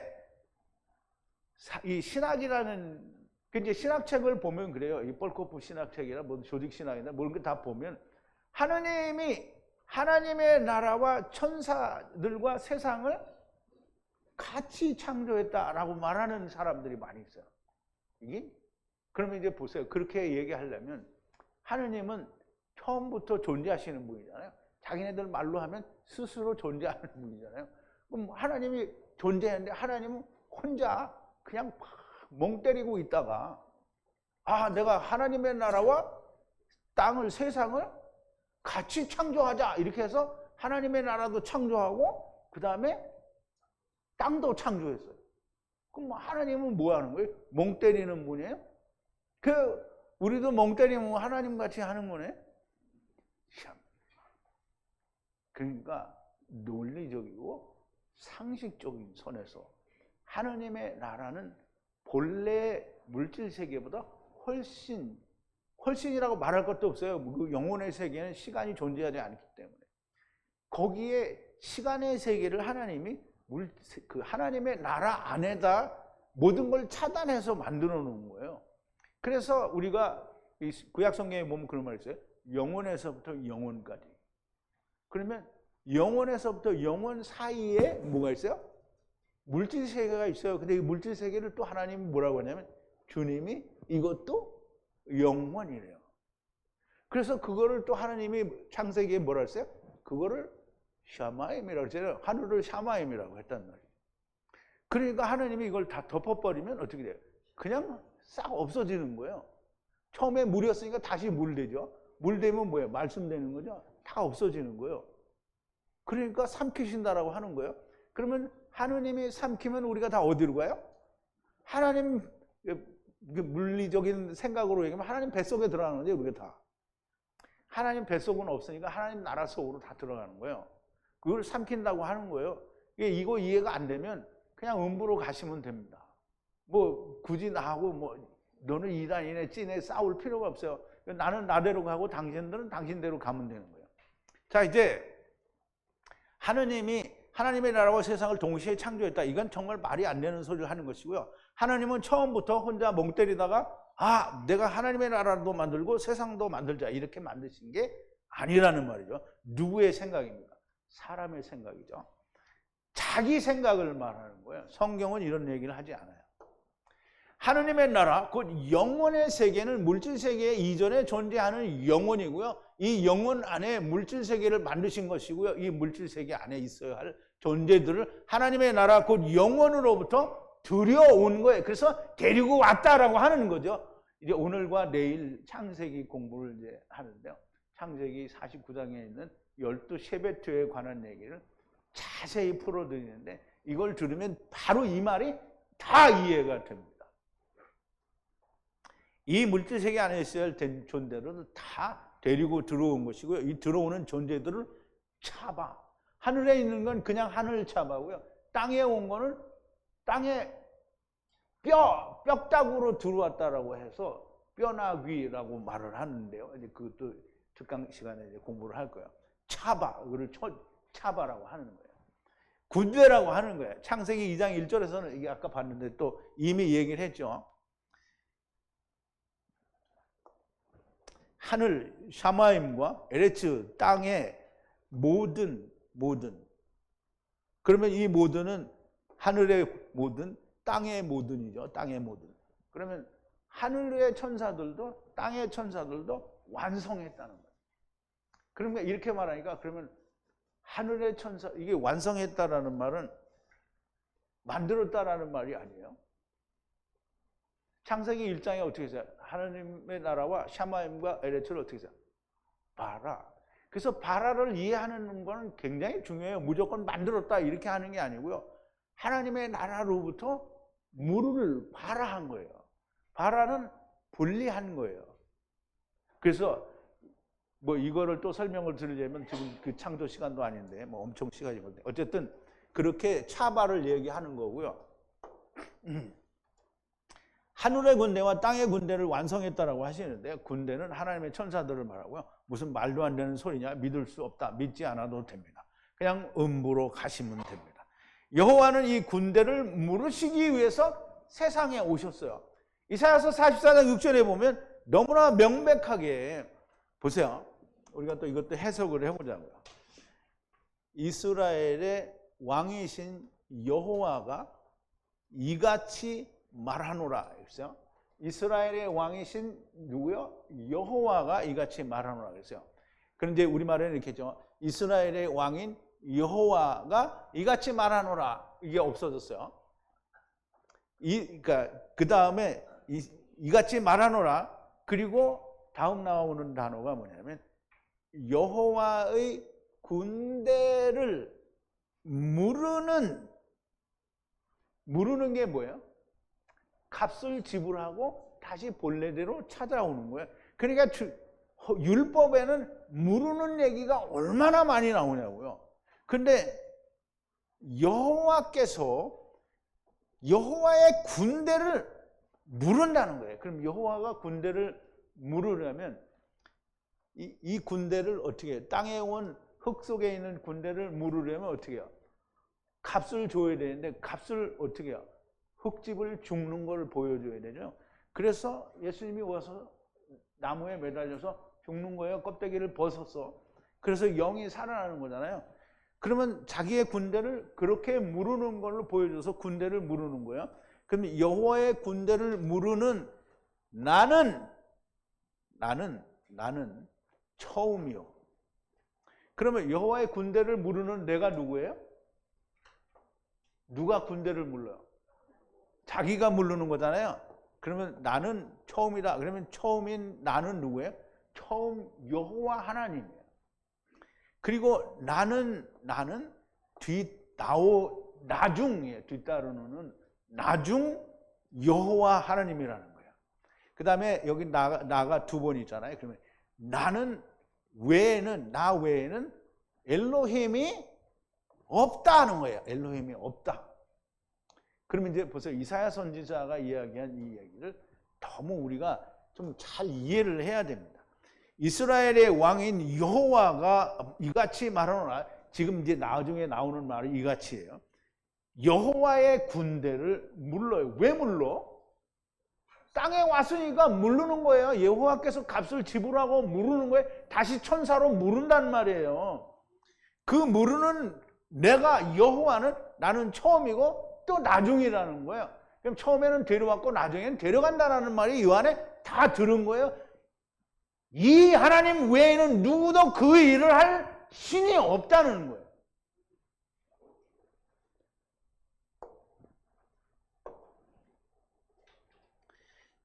이 신학이라는 이제 신학책을 보면 그래요. 이 뻘코프 신학책이나 뭐 조직 신학이나 뭐 이런 거 다 보면 하나님이 하나님의 나라와 천사들과 세상을 같이 창조했다라고 말하는 사람들이 많이 있어요. 이게 그러면 이제 보세요. 그렇게 얘기하려면 하느님은 처음부터 존재하시는 분이잖아요. 자기네들 말로 하면 스스로 존재하는 분이잖아요. 그럼 하나님이 존재했는데 하나님은 혼자 그냥 멍 때리고 있다가 내가 하나님의 나라와 땅을 세상을 같이 창조하자 이렇게 해서 하나님의 나라도 창조하고 그 다음에 땅도 창조했어요. 그럼 하나님은 뭐 하는 거예요? 멍 때리는 분이에요? 우리도 멍 때리면 하나님 같이 하는 거네? 그러니까 논리적이고 상식적인 선에서 하나님의 나라는 본래 물질 세계보다 훨씬이라고 말할 것도 없어요. 그 영혼의 세계는 시간이 존재하지 않기 때문에 거기에 시간의 세계를 하나님이 그 하나님의 나라 안에다 모든 걸 차단해서 만들어 놓은 거예요. 그래서 우리가 구약 성경에 보면 그런 말이 있어요. 영혼에서부터 영혼까지. 그러면 영혼에서부터 영혼 사이에 뭐가 있어요? 물질 세계가 있어요. 근데 이 물질 세계를 또 하나님이 뭐라고 하냐면 주님이 이것도 영혼이래요. 그래서 그거를 또 하나님이 창세기에 뭐라 했어요? 그거를 샤마임이라고 했잖아요. 하늘을 샤마임이라고 했단 말이에요. 그러니까 하나님이 이걸 다 덮어버리면 어떻게 돼요? 그냥 싹 없어지는 거예요. 처음에 물이었으니까 다시 물 되죠. 물 되면 뭐예요? 말씀 되는 거죠. 다 없어지는 거예요. 그러니까 삼키신다라고 하는 거예요. 그러면 하느님이 삼키면 우리가 다 어디로 가요? 하나님 물리적인 생각으로 얘기하면 하나님 뱃속에 들어가는 거죠. 우리가 다. 하나님 뱃속은 없으니까 하나님 나라 속으로 다 들어가는 거예요. 그걸 삼킨다고 하는 거예요. 이거 이해가 안 되면 그냥 음부로 가시면 됩니다. 뭐 굳이 나하고 뭐 너는 이단이네 찐에 싸울 필요가 없어요. 나는 나대로 가고 당신들은 당신대로 가면 되는 거예요. 자, 이제 하느님이 하나님의 나라와 세상을 동시에 창조했다. 이건 정말 말이 안 되는 소리를 하는 것이고요. 하나님은 처음부터 혼자 멍 때리다가 내가 하나님의 나라도 만들고 세상도 만들자 이렇게 만드신 게 아니라는 말이죠. 누구의 생각입니까? 사람의 생각이죠. 자기 생각을 말하는 거예요. 성경은 이런 얘기를 하지 않아요. 하느님의 나라, 곧 영혼의 세계는 물질 세계 이전에 존재하는 영혼이고요. 이 영혼 안에 물질 세계를 만드신 것이고요. 이 물질 세계 안에 있어야 할 존재들을 하나님의 나라, 곧 영혼으로부터 들여온 거예요. 그래서 데리고 왔다라고 하는 거죠. 이제 오늘과 내일 창세기 공부를 이제 하는데요. 창세기 49장에 있는 12세베토에 관한 얘기를 자세히 풀어드리는데 이걸 들으면 바로 이 말이 다 이해가 됩니다. 이 물질세계 안에 있어야 할 존재들을 다 데리고 들어온 것이고요. 이 들어오는 존재들을 차바. 하늘에 있는 건 그냥 하늘 차바고요. 땅에 온 거는 땅에 뼈다구로 들어왔다라고 해서 뼈나귀라고 말을 하는데요. 이제 그것도 특강 시간에 이제 공부를 할 거예요. 차바, 그걸 차바라고 하는 거예요. 군대라고 하는 거예요. 창세기 2장 1절에서는 이게 아까 봤는데 또 이미 얘기를 했죠. 하늘 샤마임과 에레츠 땅의 모든 그러면 이 모든은 하늘의 모든, 땅의 모든이죠. 땅의 모든. 그러면 하늘의 천사들도 땅의 천사들도 완성했다는 거예요. 그러니까 이렇게 말하니까 그러면 하늘의 천사, 이게 완성했다라는 말은 만들었다라는 말이 아니에요. 창세기 1장에 어떻게 해서 하나님의 나라와 샤마임과 에레츠를 어떻게 해서 바라. 그래서 바라를 이해하는 건 굉장히 중요해요. 무조건 만들었다 이렇게 하는 게 아니고요. 하나님의 나라로부터 무르를 바라한 거예요. 바라는 분리한 거예요. 그래서 뭐 이거를 또 설명을 드리려면 지금 그 창조 시간도 아닌데 뭐 엄청 시간이 걸려. 어쨌든 그렇게 차바를 얘기하는 거고요. 하늘의 군대와 땅의 군대를 완성했다라고 하시는데 군대는 하나님의 천사들을 말하고요. 무슨 말도 안 되는 소리냐? 믿을 수 없다. 믿지 않아도 됩니다. 그냥 음부로 가시면 됩니다. 여호와는 이 군대를 물으시기 위해서 세상에 오셨어요. 이사야서 44장 6절에 보면 너무나 명백하게 보세요. 우리가 또 이것도 해석을 해보자고요. 이스라엘의 왕이신 여호와가 이같이 말하노라 그랬어요. 이스라엘의 왕이신 누구요? 여호와가 이같이 말하노라 그랬어요. 그런데 우리말에는 이렇게 했죠. 이스라엘의 왕인 여호와가 이같이 말하노라. 이게 없어졌어요. 그러니까 그 다음에 이같이 말하노라. 그리고 다음 나오는 단어가 뭐냐면 여호와의 군대를 무르는 게 뭐예요? 값을 지불하고 다시 본래대로 찾아오는 거예요. 그러니까 율법에는 무르는 얘기가 얼마나 많이 나오냐고요. 근데 여호와께서 여호와의 군대를 무른다는 거예요. 그럼 여호와가 군대를 무르려면 이 군대를 어떻게 해요? 땅에 온 흙 속에 있는 군대를 무르려면 어떻게 해요? 값을 줘야 되는데 값을 어떻게 해요? 흙집을 죽는 걸 보여줘야 되죠. 그래서 예수님이 와서 나무에 매달려서 죽는 거예요. 껍데기를 벗었어. 그래서 영이 살아나는 거잖아요. 그러면 자기의 군대를 그렇게 무르는 걸로 보여줘서 군대를 무르는 거예요. 그럼 여호와의 군대를 무르는 나는 처음이요. 그러면 여호와의 군대를 무르는 내가 누구예요? 누가 군대를 물러요? 자기가 무르는 거잖아요. 그러면 나는 처음이다. 그러면 처음인 나는 누구예요? 처음 여호와 하나님이에요. 그리고 나는 나중이에요. 뒤따르는 나중 여호와 하나님이라는 거예요. 그 다음에 여기 나가 두 번 있잖아요. 그러면 나는 나 외에는 엘로힘이 없다는 거예요. 엘로힘이 없다. 그러면 이제 보세요. 이사야 선지자가 이야기한 이 얘기를 너무 우리가 좀 잘 이해를 해야 됩니다. 이스라엘의 왕인 여호와가 이같이 말하노라. 지금 이제 나중에 나오는 말이 이같이예요. 여호와의 군대를 물러요. 왜 물러? 땅에 왔으니까 무르는 거예요. 여호와께서 값을 지불하고 무르는 거예요. 다시 천사로 무른단 말이에요. 그 무르는 내가 여호와는 나는 처음이고 또 나중이라는 거예요. 그럼 처음에는 데려왔고 나중에는 데려간다라는 말이 이 안에 다 들은 거예요. 이 하나님 외에는 누구도 그 일을 할 신이 없다는 거예요.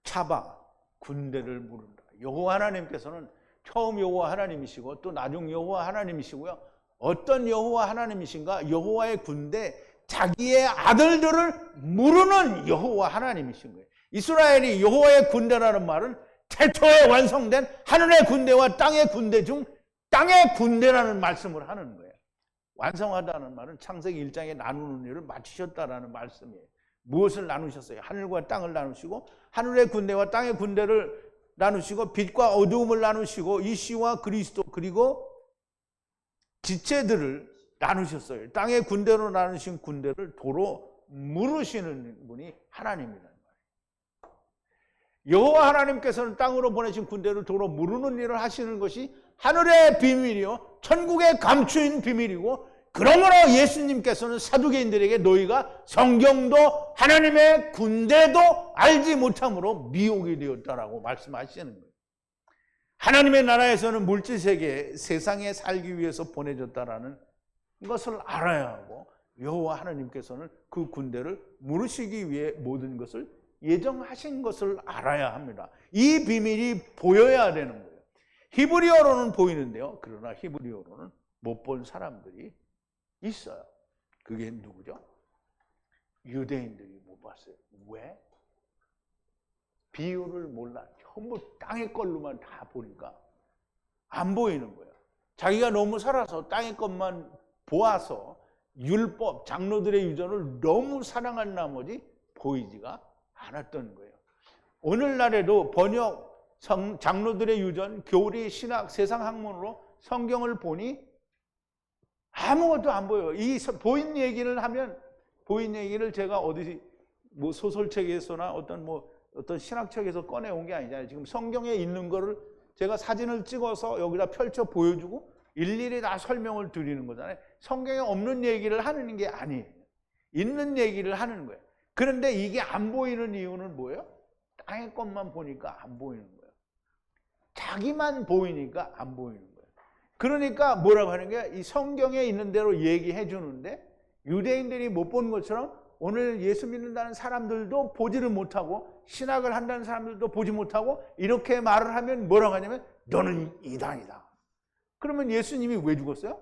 차바, 군대를 무른다. 여호와 하나님께서는 처음 여호와 하나님이시고 또 나중 여호와 하나님이시고요. 어떤 여호와 하나님이신가? 여호와의 군대, 자기의 아들들을 무르는 여호와 하나님이신 거예요. 이스라엘이 여호와의 군대라는 말은 태초에 완성된 하늘의 군대와 땅의 군대 중 땅의 군대라는 말씀을 하는 거예요. 완성하다는 말은 창세기 1장에 나누는 일을 마치셨다라는 말씀이에요. 무엇을 나누셨어요? 하늘과 땅을 나누시고 하늘의 군대와 땅의 군대를 나누시고 빛과 어두움을 나누시고 이시와 그리스도 그리고 지체들을 나누셨어요. 땅의 군대로 나누신 군대를 도로 무르시는 분이 하나님이라는 거예요. 여호와 하나님께서는 땅으로 보내신 군대를 도로 무르는 일을 하시는 것이 하늘의 비밀이요 천국의 감추인 비밀이고, 그러므로 예수님께서는 사두개인들에게 너희가 성경도 하나님의 군대도 알지 못함으로 미혹이 되었다라고 말씀하시는 거예요. 하나님의 나라에서는 물질세계, 세상에 살기 위해서 보내졌다라는 것을 알아야 하고, 여호와 하나님께서는 그 군대를 무르시기 위해 모든 것을 예정하신 것을 알아야 합니다. 이 비밀이 보여야 되는 거예요. 히브리어로는 보이는데요, 그러나 히브리어로는 못 본 사람들이 있어요. 그게 누구죠? 유대인들이 못 봤어요. 왜? 비유를 몰라. 전부 땅의 걸로만 다 보니까 안 보이는 거예요. 자기가 너무 살아서 땅의 것만 보아서 율법, 장로들의 유전을 너무 사랑한 나머지 보이지가 않았던 거예요. 오늘날에도 번역, 장로들의 유전, 교리, 신학, 세상 학문으로 성경을 보니 아무것도 안 보여요. 이 보인 얘기를 하면, 보인 얘기를 제가 어디 뭐 소설책에서나 어떤 신학책에서 꺼내온 게 아니잖아요. 지금 성경에 있는 거를 제가 사진을 찍어서 여기다 펼쳐 보여주고 일일이 다 설명을 드리는 거잖아요. 성경에 없는 얘기를 하는 게 아니에요. 있는 얘기를 하는 거예요. 그런데 이게 안 보이는 이유는 뭐예요? 땅의 것만 보니까 안 보이는 거예요. 자기만 보이니까 안 보이는 거예요. 그러니까 뭐라고 하는 게, 이 성경에 있는 대로 얘기해 주는데 유대인들이 못 본 것처럼 오늘 예수 믿는다는 사람들도 보지를 못하고 신학을 한다는 사람들도 보지 못하고 이렇게 말을 하면 뭐라고 하냐면 너는 이단이다. 그러면 예수님이 왜 죽었어요?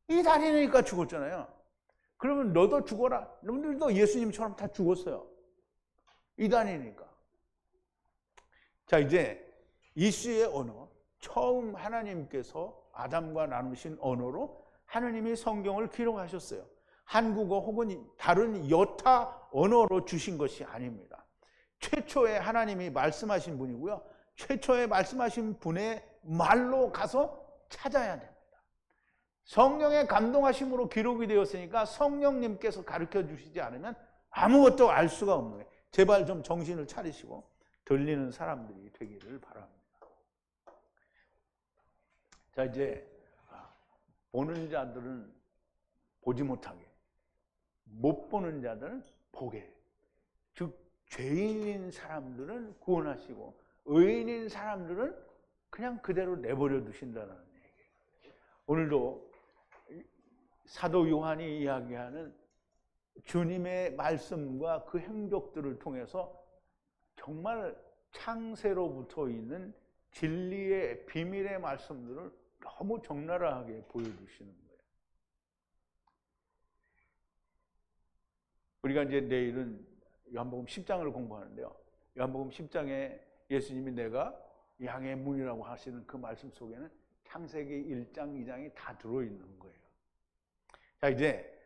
이단이니까 죽었잖아요. 그러면 너도 죽어라. 너희들도 예수님처럼 다 죽었어요. 이단이니까. 자, 이제 이수의 언어, 처음 하나님께서 아담과 나누신 언어로 하나님이 성경을 기록하셨어요. 한국어 혹은 다른 여타 언어로 주신 것이 아닙니다. 최초에 하나님이 말씀하신 분이고요. 최초에 말씀하신 분의 말로 가서 찾아야 됩니다. 성령의 감동하심으로 기록이 되었으니까 성령님께서 가르쳐 주시지 않으면 아무것도 알 수가 없는 거예요. 제발 좀 정신을 차리시고 들리는 사람들이 되기를 바랍니다. 자, 이제 보는 자들은 보지 못하게, 못 보는 자들은 보게. 즉 죄인인 사람들은 구원하시고 의인인 사람들은 그냥 그대로 내버려 두신다는 얘기예요. 오늘도 사도 요한이 이야기하는 주님의 말씀과 그 행적들을 통해서 정말 창세로부터 있는 진리의 비밀의 말씀들을 너무 적나라하게 보여주시는 거예요. 우리가 이제 내일은 요한복음 10장을 공부하는데요. 요한복음 10장에 예수님이 내가 양의 문이라고 하시는 그 말씀 속에는 창세기 1장, 2장이 다 들어있는 거예요. 자, 이제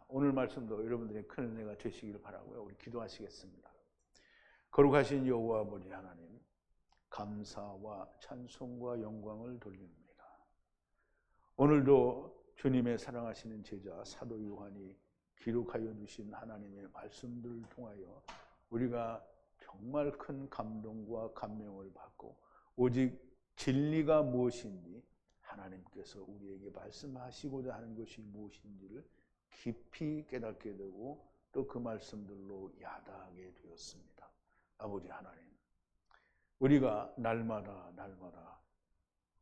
오늘 말씀도 여러분들의 큰 은혜가 되시기를 바라고요. 우리 기도하시겠습니다. 거룩하신 여호와 아버지 하나님, 감사와 찬송과 영광을 돌립니다. 오늘도 주님의 사랑하시는 제자 사도 요한이 기록하여 주신 하나님의 말씀들을 통하여 우리가 정말 큰 감동과 감명을 받고 오직 진리가 무엇인지 하나님께서 우리에게 말씀하시고자 하는 것이 무엇인지를 깊이 깨닫게 되고 또 그 말씀들로 야다하게 되었습니다. 아버지 하나님, 우리가 날마다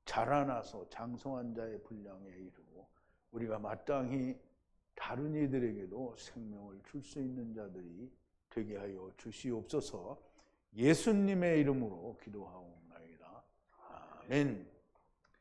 자라나서 장성한 자의 분량에 이르고 우리가 마땅히 다른 이들에게도 생명을 줄 수 있는 자들이 되게 하여 주시옵소서. 예수님의 이름으로 기도하옵나이다. 아멘.